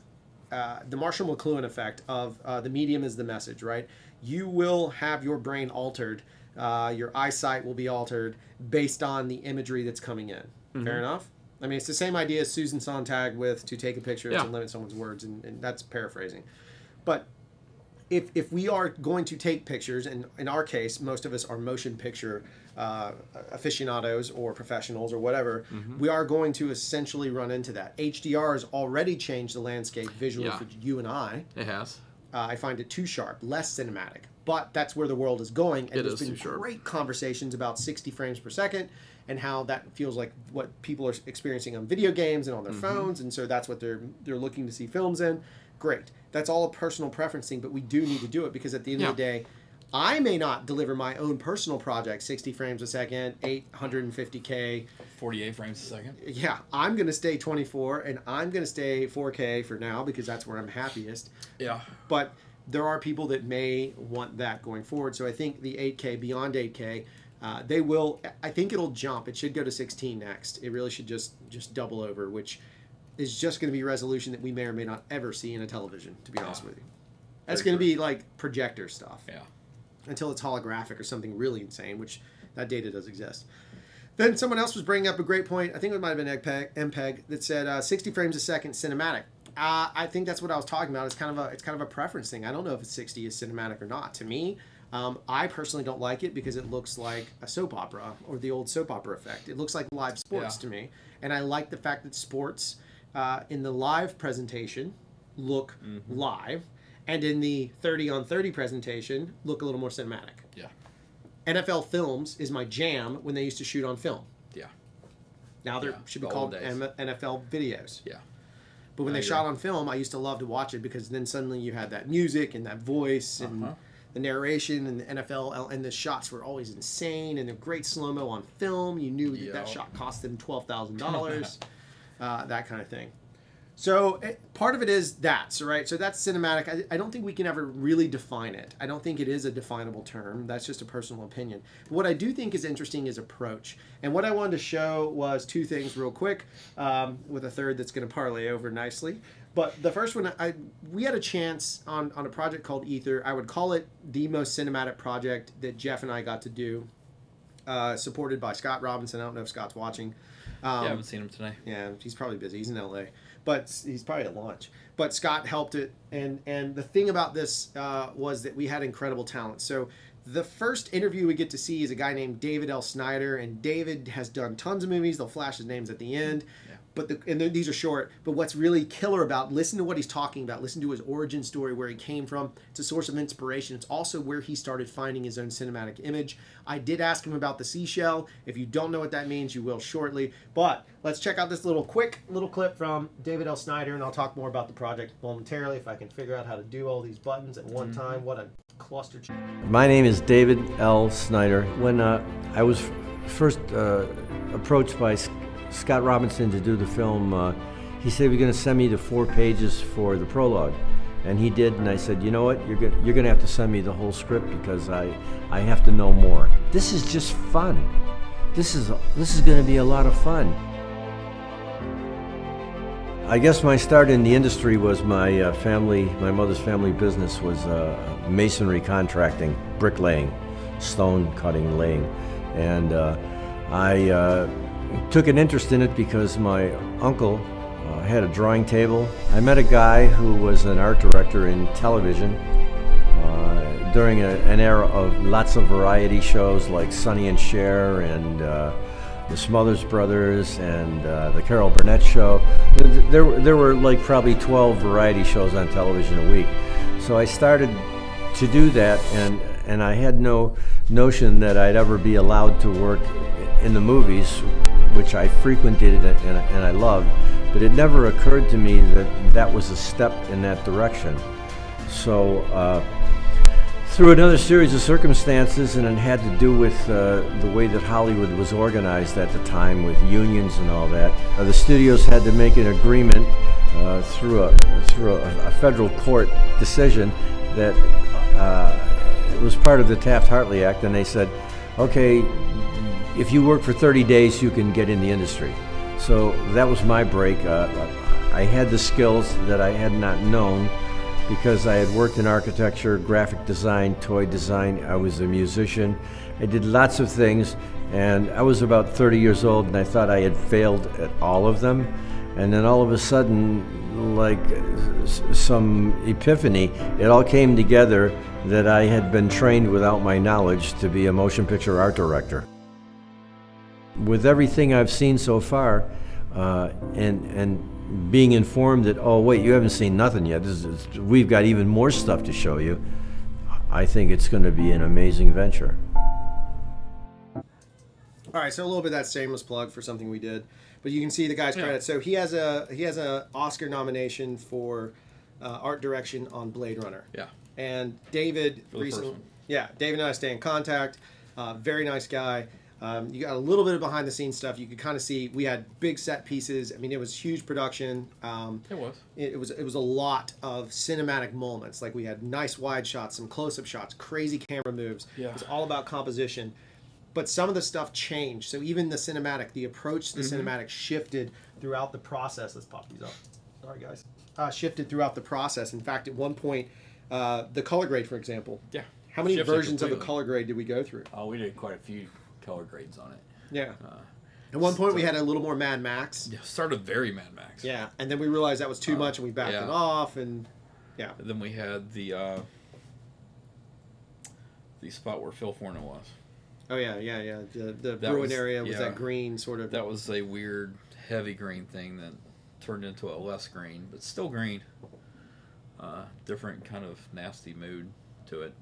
the Marshall McLuhan effect of the medium is the message, right? You will have your brain altered. Your eyesight will be altered based on the imagery that's coming in. Fair enough? I mean, it's the same idea as Susan Sontag with to take a picture to limit someone's words, and that's paraphrasing. But if we are going to take pictures, and in our case, most of us are motion picture aficionados or professionals or whatever, we are going to essentially run into that. HDR has already changed the landscape visually for you and I. It has. I find it too sharp, less cinematic. But that's where the world is going. And there's been great conversations about 60 frames per second and how that feels like what people are experiencing on video games and on their phones. And so that's what they're looking to see films in. Great. That's all a personal preference thing, but we do need to do it because at the end of the day, I may not deliver my own personal project, 60 frames a second, 850K. 48 frames a second. Yeah, I'm going to stay 24 and I'm going to stay 4K for now because that's where I'm happiest. Yeah. But there are people that may want that going forward. So I think the 8K, beyond 8K, they will, I think it'll jump. It should go to 16 next. It really should just double over, which is just going to be resolution that we may or may not ever see in a television, to be honest with you. That's going to be like projector stuff. Yeah. Until it's holographic or something really insane, which that data does exist. Then someone else was bringing up a great point. I think it might have been MPEG that said 60 frames a second cinematic. I think that's what I was talking about. It's kind of a preference thing. I don't know if 60 is cinematic or not. To me, I personally don't like it because it looks like a soap opera or the old soap opera effect. It looks like live sports to me, and I like the fact that sports in the live presentation look live. And in the 30-on-30 presentation, look a little more cinematic. Yeah. NFL Films is my jam when they used to shoot on film. Yeah. Now they should be called NFL videos. Yeah. But when they shot on film, I used to love to watch it because then suddenly you had that music and that voice and the narration and the NFL and the shots were always insane and they're great slow-mo on film. You knew that shot cost them $12,000, that kind of thing. So part of it is that, so right? So that's cinematic. I don't think we can ever really define it. I don't think it is a definable term. That's just a personal opinion. But what I do think is interesting is approach. And what I wanted to show was two things real quick, with a third that's going to parlay over nicely. But the first one, we had a chance on a project called Ether. I would call it the most cinematic project that Jeff and I got to do, supported by Scott Robinson. I don't know if Scott's watching. Yeah, I haven't seen him today. Yeah, he's probably busy. He's in LA. But he's probably at lunch. But Scott helped it. And the thing about this was that we had incredible talent. So the first interview we get to see is a guy named David L. Snyder. And David has done tons of movies. They'll flash his names at the end. Yeah. But these are short. But what's really killer about, listen to what he's talking about. Listen to his origin story, where he came from. It's a source of inspiration. It's also where he started finding his own cinematic image. I did ask him about the seashell. If you don't know what that means, you will shortly. But let's check out this quick little clip from David L. Snyder, and I'll talk more about the project momentarily if I can figure out how to do all these buttons at one time. What a cluster. My name is David L. Snyder. When I was first approached by Scott Robinson to do the film, he said, "We're going to send me the 4 pages for the prologue." And he did, and I said, "You know what, you're going to have to send me the whole script because I have to know more. This is just fun. This is going to be a lot of fun." I guess my start in the industry was my mother's family business was masonry contracting, bricklaying, stone cutting, laying. And I took an interest in it because my uncle had a drawing table. I met a guy who was an art director in television during an era of lots of variety shows like Sonny and Cher and the Smothers Brothers and the Carol Burnett Show. There were like probably 12 variety shows on television a week. So I started to do that, and I had no notion that I'd ever be allowed to work in the movies, which I frequented and I loved, but it never occurred to me that that was a step in that direction. So through another series of circumstances, and it had to do with the way that Hollywood was organized at the time with unions and all that. The studios had to make an agreement through a federal court decision that it was part of the Taft-Hartley Act, and they said, okay, if you work for 30 days, you can get in the industry. So that was my break. I had the skills that I had not known because I had worked in architecture, graphic design, toy design. I was a musician. I did lots of things, and I was about 30 years old, and I thought I had failed at all of them. And then all of a sudden, like some epiphany, it all came together that I had been trained without my knowledge to be a motion picture art director. With everything I've seen so far, and being informed that, oh wait, you haven't seen nothing yet, we've got even more stuff to show you, I think it's going to be an amazing venture. All right, so a little bit of that shameless plug for something we did, but you can see the guy's credits. So he has a Oscar nomination for art direction on Blade Runner. Yeah. And David recently, David and I stay in contact. Very nice guy. You got a little bit of behind the scenes stuff. You could kind of see we had big set pieces. I mean, it was huge production. It was a lot of cinematic moments. Like we had nice wide shots, some close up shots, crazy camera moves. Yeah. It was all about composition. But some of the stuff changed. So even the cinematic, the approach to the cinematic shifted throughout the process. Let's pop these up. Sorry, guys. Shifted throughout the process. In fact, at one point, the color grade, for example. Yeah. How many versions of a color grade did we go through? Oh, we did quite a few color grades on it. Yeah. At one point, we had a little more Mad Max. Yeah, started very Mad Max. Yeah, and then we realized that was too much, and we backed it off, and yeah. And then we had the spot where Phil Forno was. Oh yeah. The Bruin area was that green sort of. That was a weird, heavy green thing that turned into a less green, but still green. Different kind of nasty mood to it.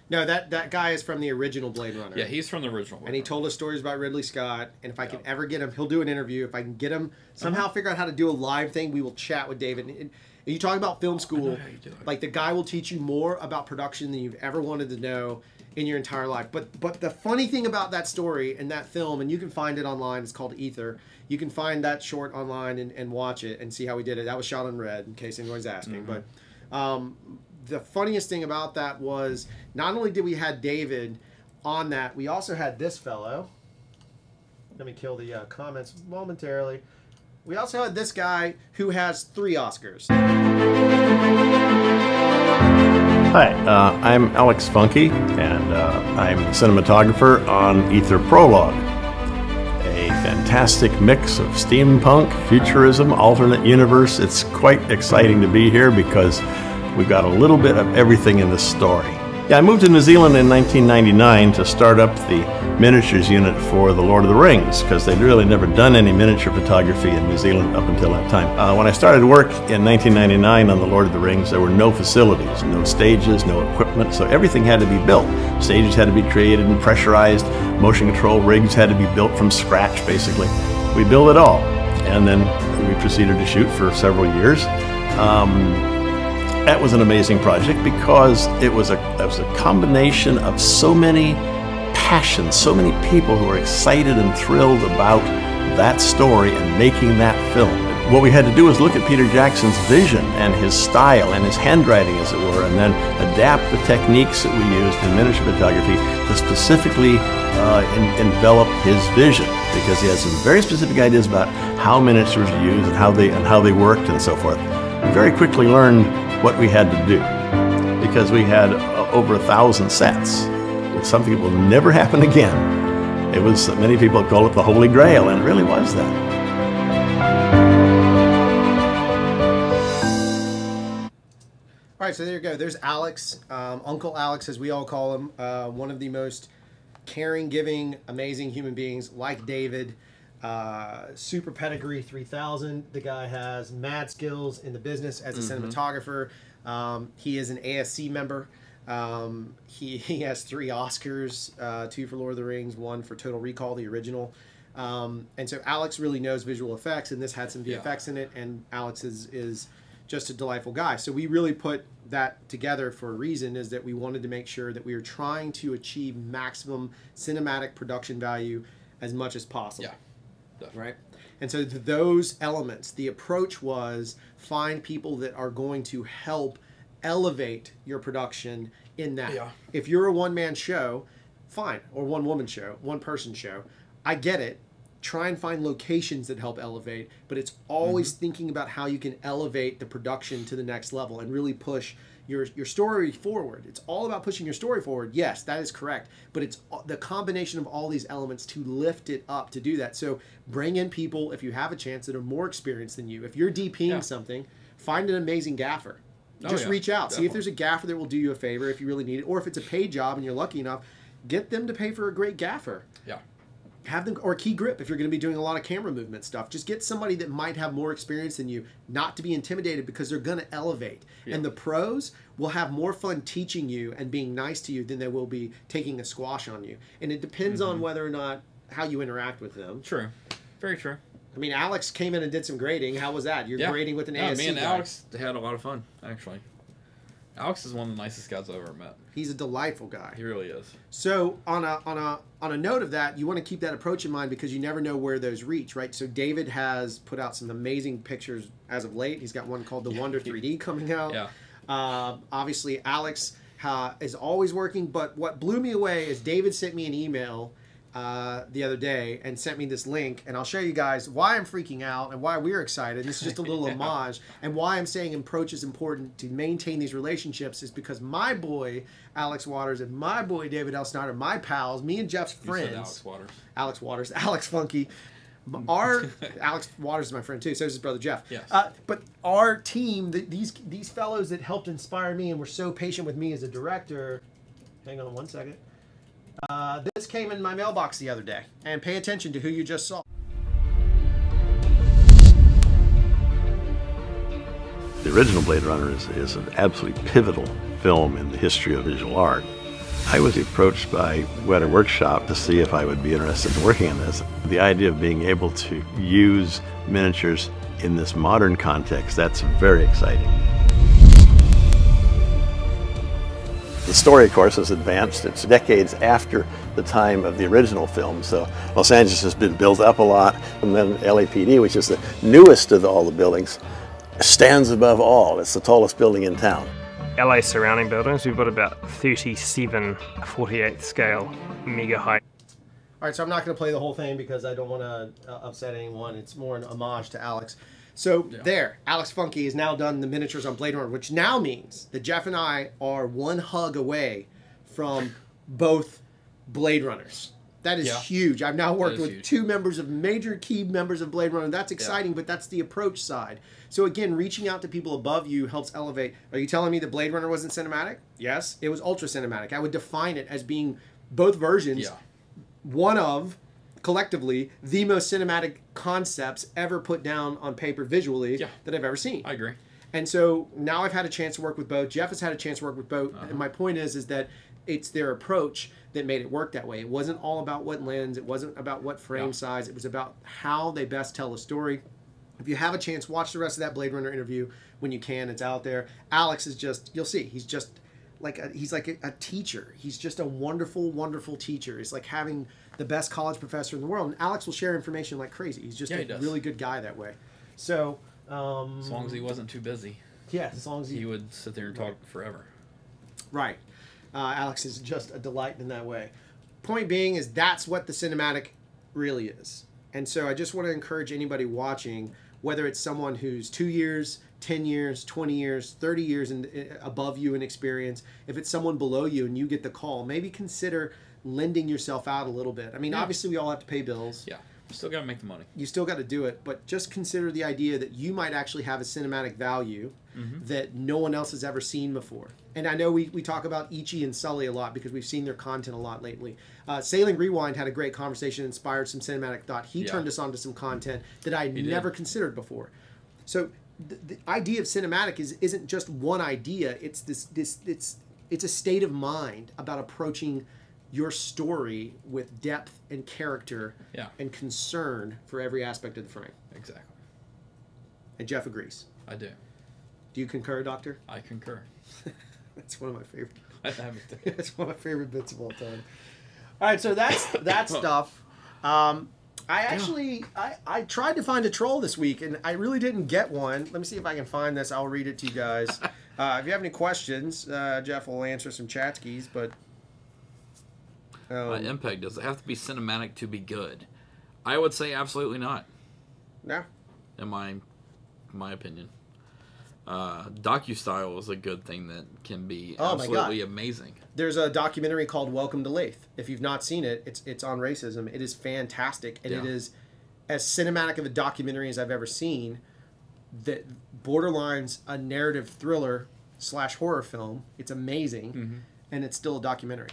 No, that guy is from the original Blade Runner. Yeah, he's from the original Blade And he told us stories about Ridley Scott, and if I can ever get him, he'll do an interview. If I can get him, somehow figure out how to do a live thing, we will chat with David. And you talk about film school, like the guy will teach you more about production than you've ever wanted to know in your entire life. But the funny thing about that story and that film, and you can find it online, it's called Ether. You can find that short online and watch it and see how we did it. That was shot in red, in case anyone's asking. But the funniest thing about that was not only did we have David on that, we also had this fellow. Let me kill the comments momentarily. We also had this guy who has 3 Oscars. Hi, I'm Alex Funky, and I'm a cinematographer on Ether Prologue, a fantastic mix of steampunk, futurism, alternate universe. It's quite exciting to be here because we've got a little bit of everything in this story. Yeah, I moved to New Zealand in 1999 to start up the miniatures unit for The Lord of the Rings, because they'd really never done any miniature photography in New Zealand up until that time. When I started work in 1999 on The Lord of the Rings, there were no facilities, no stages, no equipment, so everything had to be built. Stages had to be created and pressurized, motion control rigs had to be built from scratch, basically. We built it all, and then we proceeded to shoot for several years. That was an amazing project because it was a combination of so many passions, so many people who were excited and thrilled about that story and making that film. What we had to do was look at Peter Jackson's vision and his style and his handwriting, as it were, and then adapt the techniques that we used in miniature photography to specifically envelop his vision, because he has some very specific ideas about how miniatures are used and how they worked and so forth. We very quickly learned what we had to do, because we had over 1,000 sets. It's something that will never happen again. It was, many people call it the Holy Grail, and it really was that. All right, so there you go. There's Alex, Uncle Alex, as we all call him, one of the most caring, giving, amazing human beings, like David. Super pedigree 3000. The guy has mad skills in the business as a cinematographer. He is an ASC member. He has 3 Oscars, 2 for Lord of the Rings, 1 for Total Recall, the original. And so Alex really knows visual effects, and this had some VFX in it, and Alex is just a delightful guy. So we really put that together for a reason, is that we wanted to make sure that we were trying to achieve maximum cinematic production value as much as possible. Yeah. Definitely. Right? And so those elements, the approach was find people that are going to help elevate your production in that. Yeah. If you're a one-man show, fine, or one-woman show, one-person show, I get it. Try and find locations that help elevate, but it's always thinking about how you can elevate the production to the next level and really push your story forward. It's all about pushing your story forward. Yes, that is correct, but it's the combination of all these elements to lift it up to do that. So bring in people, if you have a chance, that are more experienced than you. If you're DPing something, find an amazing gaffer. Just reach out. Definitely. See if there's a gaffer that will do you a favor if you really need it, or if it's a paid job and you're lucky enough, get them to pay for a great gaffer. Yeah. Have them, or key grip if you're going to be doing a lot of camera movement stuff. Just get somebody that might have more experience than you, not to be intimidated, because they're going to elevate. Yeah. And the pros will have more fun teaching you and being nice to you than they will be taking a squash on you. And it depends on whether or not how you interact with them. True. Very true. I mean, Alex came in and did some grading. How was that? You're grading with an ASC me and guy. Alex had a lot of fun, actually. Alex is one of the nicest guys I've ever met. He's a delightful guy. He really is. So on a note of that, you want to keep that approach in mind, because you never know where those reach, right? So David has put out some amazing pictures as of late. He's got one called the Wonder 3D coming out. Yeah. Obviously, Alex is always working, but what blew me away is David sent me an email the other day and sent me this link, and I'll show you guys why I'm freaking out and why we're excited. This is just a little homage, and why I'm saying approach is important to maintain these relationships is because my boy Alex Waters and my boy David L. Snyder, my pals, me and Jeff's friends. You said Alex Waters, Alex Funky. Our Alex Waters is my friend too, so is his brother Jeff. Yes. But our team, these fellows that helped inspire me and were so patient with me as a director. Hang on one second. This came in my mailbox the other day, and pay attention to who you just saw. The original Blade Runner is an absolutely pivotal film in the history of visual art. I was approached by Weta Workshop to see if I would be interested in working on this. The idea of being able to use miniatures in this modern context, that's very exciting. The story, of course, has advanced. It's decades after the time of the original film, so Los Angeles has been built up a lot. And then LAPD, which is the newest of all the buildings, stands above all. It's the tallest building in town. LA surrounding buildings, we've got about 37 48th scale mega height. All right, so I'm not going to play the whole thing because I don't want to upset anyone. It's more an homage to Alex. So there, Alex Funky has now done the miniatures on Blade Runner, which now means that Jeff and I are one hug away from both Blade Runners. That is huge. I've now worked with two major key members of Blade Runner. That's exciting, but that's the approach side. So again, reaching out to people above you helps elevate. Are you telling me that Blade Runner wasn't cinematic? Yes, it was ultra cinematic. I would define it as being both versions. Yeah. One of, collectively, the most cinematic concepts ever put down on paper visually that I've ever seen. I agree. And so now I've had a chance to work with both. Jeff has had a chance to work with both. And my point is that it's their approach that made it work that way. It wasn't all about what lens. It wasn't about what frame size. It was about how they best tell a story. If you have a chance, watch the rest of that Blade Runner interview when you can. It's out there. Alex is just, you'll see, he's just like a teacher. He's just a wonderful, wonderful teacher. It's like having the best college professor in the world. And Alex will share information like crazy. He's just a really good guy that way. So as long as he wasn't too busy. Yeah, as long as he would sit there and talk forever. Right. Alex is just a delight in that way. Point being is that's what the cinematic really is. And so I just want to encourage anybody watching, whether it's someone who's 2 years, 10 years, 20 years, 30 years above you in experience, if it's someone below you and you get the call, maybe consider lending yourself out a little bit. I mean, obviously we all have to pay bills. Yeah. You still got to make the money. You still got to do it, but just consider the idea that you might actually have a cinematic value that no one else has ever seen before. And I know we talk about Ichi and Sully a lot because we've seen their content a lot lately. Sailing Rewind had a great conversation, inspired some cinematic thought. He turned us on to some content that I never considered before. So the idea of cinematic isn't just one idea. It's it's a state of mind about approaching your story with depth and character and concern for every aspect of the frame. Exactly. And Jeff agrees. I do. Do you concur, Doctor? I concur. That's one of my favorite. It's one of my favorite bits of all time. All right, so that's that stuff. I tried to find a troll this week, and I really didn't get one. Let me see if I can find this. I'll read it to you guys. If you have any questions, Jeff will answer some chatskis, but... MPEG, does it have to be cinematic to be good? I would say absolutely not. No. In my opinion. Docu-style is a good thing that can be absolutely amazing. There's a documentary called Welcome to Lathe. If you've not seen it, it's on racism. It is fantastic, and it is as cinematic of a documentary as I've ever seen. That borderlines a narrative thriller / horror film. It's amazing, and it's still a documentary.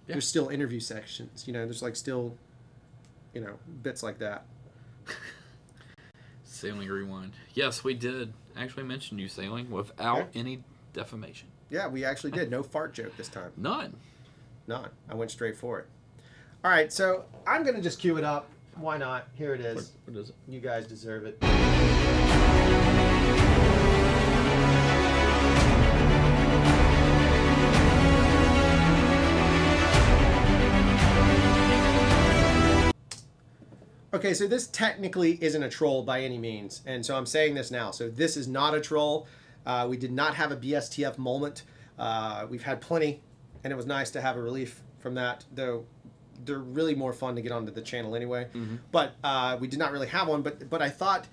Yeah. There's still interview sections. There's like still, bits like that. Sailing Rewind. Yes, we did actually mention you sailing without any defamation. Yeah, we actually did. No fart joke this time. None. I went straight for it. All right, so I'm going to just cue it up. Why not? Here it is. What is it? You guys deserve it. Okay, so this technically isn't a troll by any means, and so I'm saying this now. So this is not a troll. We did not have a BSTF moment. We've had plenty, and it was nice to have a relief from that, though they're really more fun to get onto the channel anyway. But we did not really have one, but I thought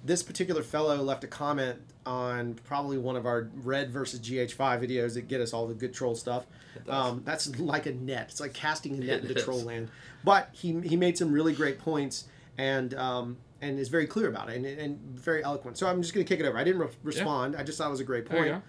this particular fellow left a comment on probably one of our Red versus GH5 videos that get us all the good troll stuff. That's like a net. It's like casting a net into troll land. But he made some really great points and is very clear about it and very eloquent. So I'm just going to kick it over. I didn't respond. I just thought it was a great point.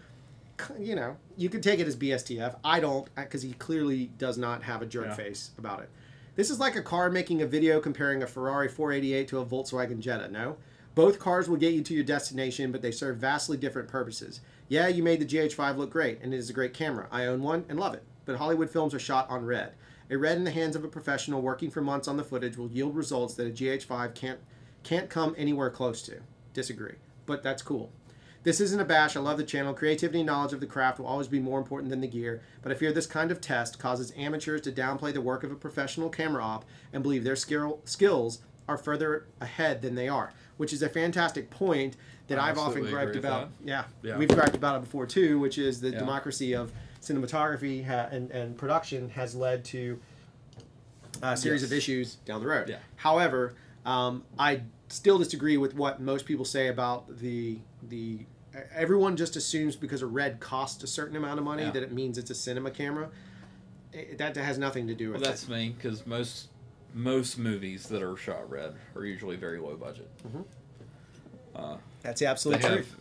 You could take it as BSTF. I don't, because he clearly does not have a jerk face about it. This is like a car making a video comparing a Ferrari 488 to a Volkswagen Jetta. No? Both cars will get you to your destination, but they serve vastly different purposes. Yeah, you made the GH5 look great, and it is a great camera. I own one and love it. But Hollywood films are shot on red. A red in the hands of a professional working for months on the footage will yield results that a GH5 can't come anywhere close to. Disagree. But that's cool. This isn't a bash. I love the channel. Creativity and knowledge of the craft will always be more important than the gear, but I fear this kind of test causes amateurs to downplay the work of a professional camera op and believe their skills are further ahead than they are, which is a fantastic point that I've often griped about. Yeah, we've griped about it before too, which is the democracy of cinematography and production has led to a series of issues down the road. However, I still disagree with what most people say about the everyone just assumes because a red costs a certain amount of money that it means it's a cinema camera. That has nothing to do with it. That's me, because most movies that are shot red are usually very low budget. That's the absolute truth.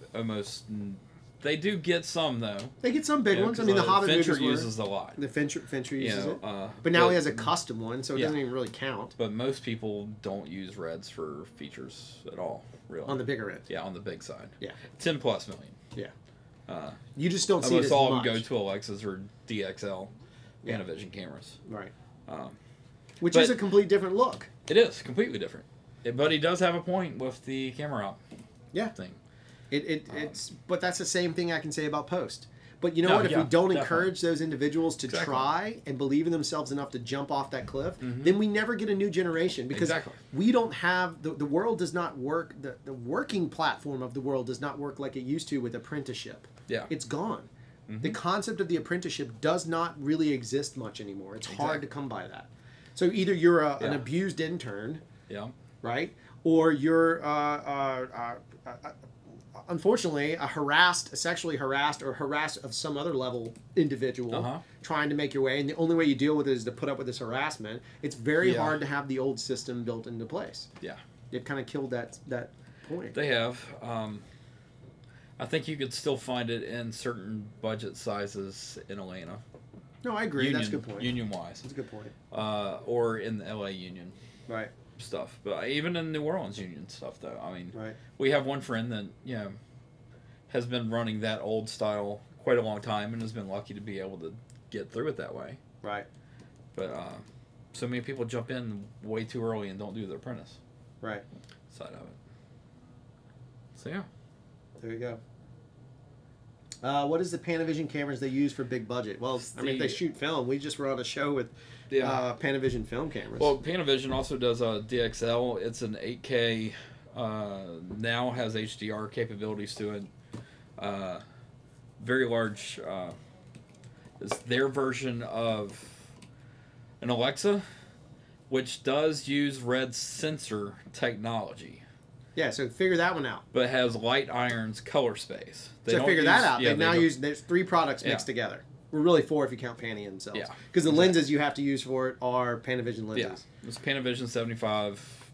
They do get some though. They get some big ones. I mean, the Hobbit Fincher movies uses a lot. The Fincher uses it, but now he has a custom one, so it doesn't even really count. But most people don't use reds for features at all, really. On the bigger end. Yeah, on the big side. Yeah. 10+ million. Yeah. You just don't see it as much. Almost all of them go to Alexas or DXL Panavision cameras. Right. Which is a complete different look. It is completely different. But he does have a point with the camera op thing. But that's the same thing I can say about post. But you know what? If we don't encourage those individuals to try and believe in themselves enough to jump off that cliff, then we never get a new generation because we don't have the world does not work. The working platform of the world does not work like it used to with apprenticeship. Yeah, it's gone. The concept of the apprenticeship does not really exist much anymore. It's hard to come by that. So either you're an abused intern, right, or you're unfortunately, a sexually harassed or harassed of some other level individual trying to make your way, and the only way you deal with it is to put up with this harassment. It's very hard to have the old system built into place. Yeah, they've kind of killed that point. They have. I think you could still find it in certain budget sizes in Atlanta. No, I agree. That's a good point. Union-wise. That's a good point. Or in the LA Union. Right. Stuff, but even in New Orleans Union stuff, though. I mean, we have one friend that has been running that old style quite a long time and has been lucky to be able to get through it that way. Right. But so many people jump in way too early and don't do their apprentice. Right. Side of it. So yeah. There you go. What is the Panavision cameras they use for big budget? Well, I mean, if they shoot film. We just were on a show with Panavision film cameras. Well, Panavision also does DXL. It's an 8K. Now has HDR capabilities to it. Very large. It's their version of an Alexa, which does use red sensor technology. Yeah, so figure that one out. But has light irons color space. They so figure that out. There's 3 products mixed together. We're really 4 if you count Pana themselves. Yeah. Because the lenses you have to use for it are Panavision lenses. Yeah. It's Panavision 75.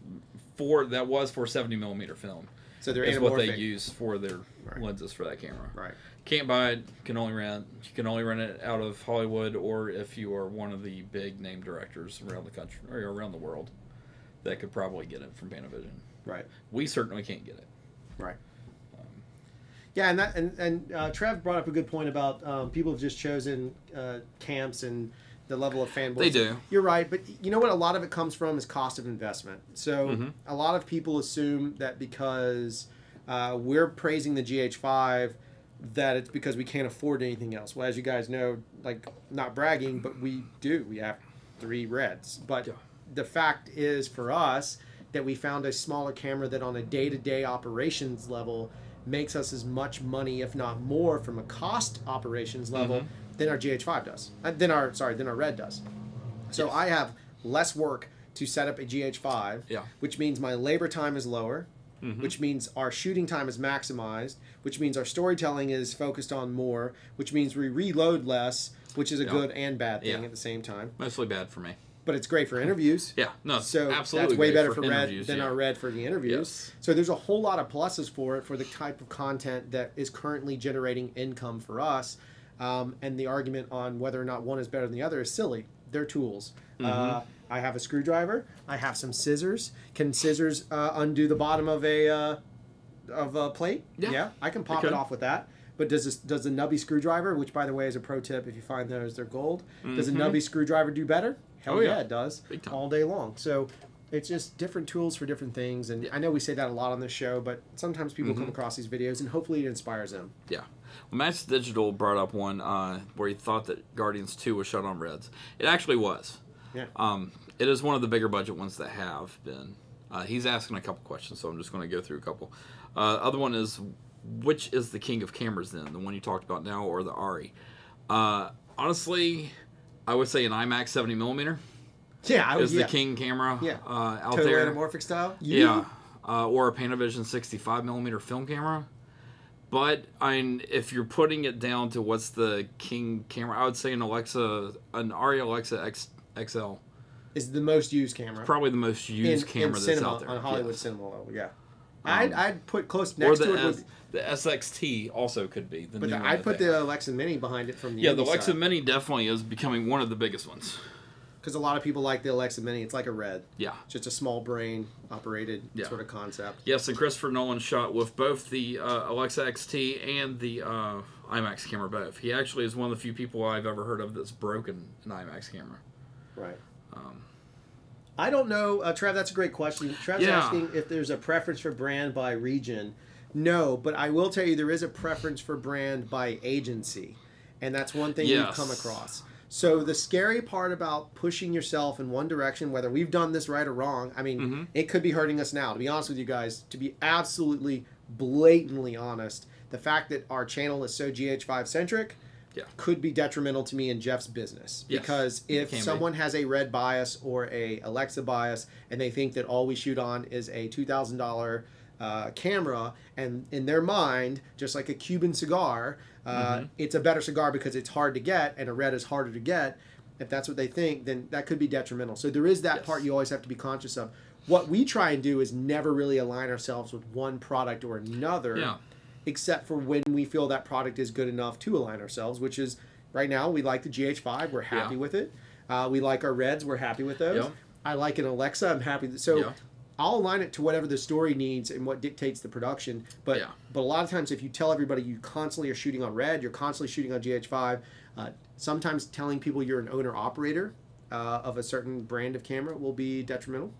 That was for 70 millimeter film. So they're anamorphic. What they use for their lenses for that camera. Right. Can't buy it. Can only rent. You can only rent it out of Hollywood, or if you are one of the big name directors around the country or around the world, that could probably get it from Panavision. Right. We certainly can't get it. Right. Yeah, and Trev brought up a good point about people have just chosen camps and the level of fanboys. They do. You're right, but you know what? A lot of it comes from is cost of investment. So a lot of people assume that because we're praising the GH5, that it's because we can't afford anything else. Well, as you guys know, like, not bragging, but we do. We have 3 Reds. But the fact is, for us, that we found a smaller camera that on a day-to-day operations level makes us as much money, if not more, from a cost operations level than our GH5 does. Than our Red does. So I have less work to set up a GH5, which means my labor time is lower, which means our shooting time is maximized, which means our storytelling is focused on more, which means we reload less, which is a good and bad thing at the same time. Mostly bad for me. But it's great for interviews. Yeah, no, so absolutely. That's way better for Red than our Red for the interviews. Yes. So there's a whole lot of pluses for it, for the type of content that is currently generating income for us. And the argument on whether or not one is better than the other is silly. They're tools. I have a screwdriver. I have some scissors. Can scissors undo the bottom of a plate? Yeah. I can pop it off with that. But does the nubby screwdriver, which by the way is a pro tip if you find those, they're gold. Does a nubby screwdriver do better? Hell yeah, it does. All day long. So it's just different tools for different things. And I know we say that a lot on this show, but sometimes people come across these videos and hopefully it inspires them. Yeah. Well, Matt's Digital brought up one where he thought that Guardians 2 was shot on Reds. It actually was. Yeah. It is one of the bigger budget ones that have been. He's asking a couple questions, so I'm just going to go through a couple. Other one is, which is the king of cameras then? The one you talked about now or the Ari? Honestly, I would say an IMAX 70 millimeter. Yeah, is the king camera out Total there. Anamorphic style? Yeah. Or a Panavision 65 millimeter film camera. But if you're putting it down to what's the king camera, I would say an Ari Alexa XL is the most used camera. Probably the most used camera that's cinema, out there. On Hollywood cinema level, yeah. I'd put close next to it. The SXT also could be. But I'd put the Alexa Mini behind it from the the Alexa Mini definitely is becoming one of the biggest ones. Because a lot of people like the Alexa Mini. It's like a Red. Yeah. It's just a small brain operated sort of concept. Yes, and Christopher Nolan shot with both the Alexa XT and the IMAX camera both. He actually is one of the few people I've ever heard of that's broken an IMAX camera. Right. I don't know, Trev, that's a great question. Trev's asking if there's a preference for brand by region. No, but I will tell you there is a preference for brand by agency. And that's one thing we've come across. So the scary part about pushing yourself in one direction, whether we've done this right or wrong, I mean, it could be hurting us now. To be honest with you guys, to be absolutely blatantly honest, the fact that our channel is so GH5 centric could be detrimental to me and Jeff's business. Because if someone has a Red bias or a Alexa bias and they think that all we shoot on is a $2,000 camera, and in their mind, just like a Cuban cigar, it's a better cigar because it's hard to get and a Red is harder to get. If that's what they think, then that could be detrimental. So there is that part you always have to be conscious of. What we try and do is never really align ourselves with one product or another, except for when we feel that product is good enough to align ourselves, which is right now we like the GH5, we're happy with it. We like our Reds, we're happy with those. I like an Alexa, I'm happy. So I'll align it to whatever the story needs and what dictates the production. But a lot of times if you tell everybody you constantly are shooting on Red, you're constantly shooting on GH5, sometimes telling people you're an owner-operator of a certain brand of camera will be detrimental.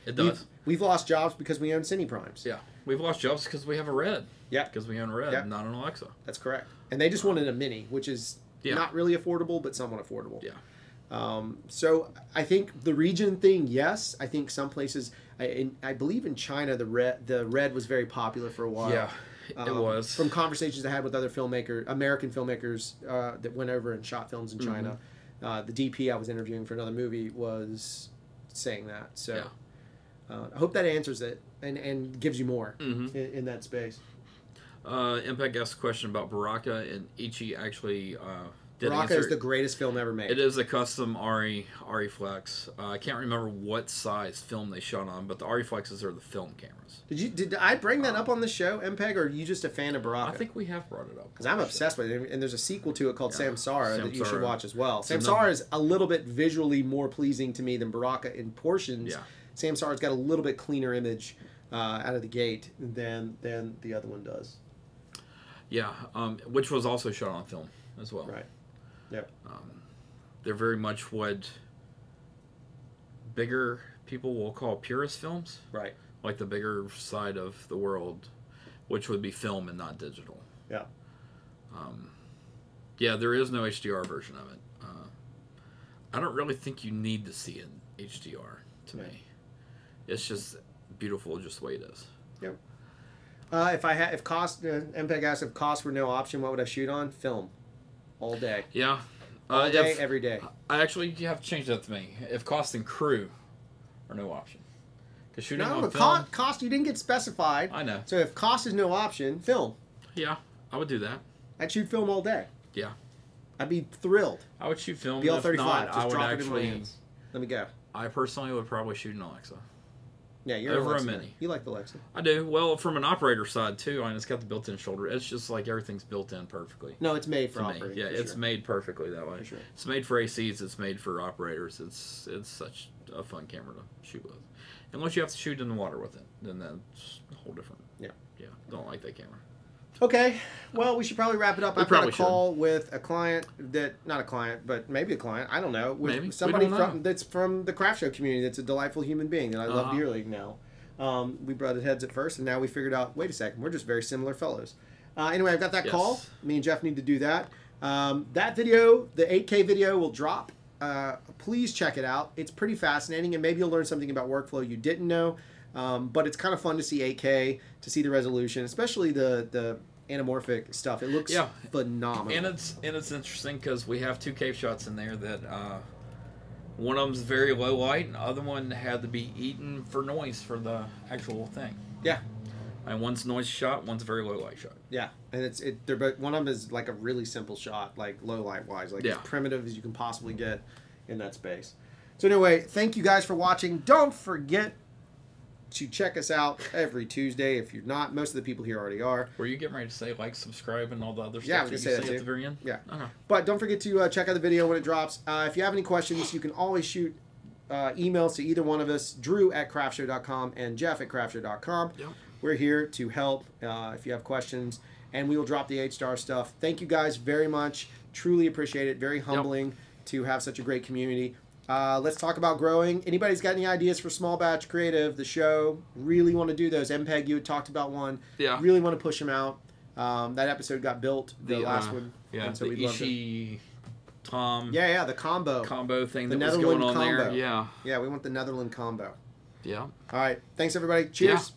It does. We've lost jobs because we own Cine Primes. Yeah. We've lost jobs because we have a Red. Yeah. Because we own a Red, not an Alexa. That's correct. And they just wanted a Mini, which is not really affordable, but somewhat affordable. Yeah. So I think the region thing, yes. I think some places, I believe in China, the Red was very popular for a while. Yeah, it was. From conversations I had with other American filmmakers that went over and shot films in China. The DP I was interviewing for another movie was saying that. So I hope that answers it and gives you more in that space. Impact asked a question about Baraka, and Ichi actually did Baraka answer. is the greatest film ever made. It is a custom Ari Flex. I can't remember what size film they shot on, but the Ari Flexes are the film cameras. Did I bring that up on the show, MPEG, or are you just a fan of Baraka? I think we have brought it up. Because I'm obsessed with it, and there's a sequel to it called Samsara that you should watch as well. So Samsara is a little bit visually more pleasing to me than Baraka in portions. Yeah. Samsara's got a little bit cleaner image out of the gate than the other one does. Yeah, which was also shot on film as well. Right. Yep. They're very much what bigger people will call purist films. Right. Like the bigger side of the world, which would be film and not digital. Yeah. Yeah, there is no HDR version of it. I don't really think you need to see an HDR to me. It's just beautiful just the way it is. Yep. If cost, MPEG asked if cost were no option, what would I shoot on? Film. All day. Yeah. All day, every day. I actually, you have to change that to me. If cost and crew are no option. Because shooting on film... cost, you didn't get specified. I know. So if cost is no option, film. Yeah, I would do that. I'd shoot film all day. Yeah. I'd be thrilled. I would shoot film. BL35, if not, just I would drop it actually... in my hands. Let me go. I personally would probably shoot an Alexa. Yeah, you're over Alexa. a Mini. You like the Alexa. I do. Well, from an operator side, too, and it's got the built-in shoulder. It's just like everything's built in perfectly. No, it's made for operating. Yeah, it's made perfectly that way. For sure. It's made for ACs. It's made for operators. It's such a fun camera to shoot with. Unless you have to shoot in the water with it, then that's a whole different. Yeah. Yeah, don't like that camera. Okay, well, we should probably wrap it up. We I've got a probably call with a client not a client, but maybe a client. I don't know. With Maybe. somebody We don't know. that's from the Craft Show community. That's a delightful human being that I love dearly now. We butted heads at first, and now we figured out, wait a second, we're just very similar fellows. Anyway, I've got that call. Me and Jeff need to do that. That video, the 8K video, will drop. Please check it out. It's pretty fascinating, and maybe you'll learn something about workflow you didn't know. But it's kind of fun to see 8K, to see the resolution, especially the anamorphic stuff. It looks phenomenal. And it's interesting because we have two cave shots in there that one of them's very low light, and the other one had to be eaten for noise for the actual thing. Yeah. And one's noise shot, one's a very low light shot. Yeah, and they're both, one of them is like a really simple shot, like low light wise, like as primitive as you can possibly get in that space. So anyway, thank you guys for watching. Don't forget to check us out every Tuesday. If you're not, most of the people here already are. Were you getting ready to say like, subscribe, and all the other stuff? Yeah, I was that gonna you say that at the very end. Yeah. Okay. But don't forget to check out the video when it drops. If you have any questions, you can always shoot emails to either one of us, Drew@craftshow.com and Jeff@craftshow.com. Yep. We're here to help if you have questions, and we will drop the 8-star stuff. Thank you guys very much. Truly appreciate it. Very humbling to have such a great community. Let's talk about growing. Anybody's got any ideas for small batch creative, the show? Really want to do those. MPEG, you had talked about one. Yeah. Really want to push them out. That episode got built, the last one. Yeah, and so the we'd love Ishii, Tom. Yeah, the combo thing the that was Netherlands going on combo. there. Yeah. Yeah, we want the Netherlands combo. Yeah. All right. Thanks, everybody. Cheers. Yeah.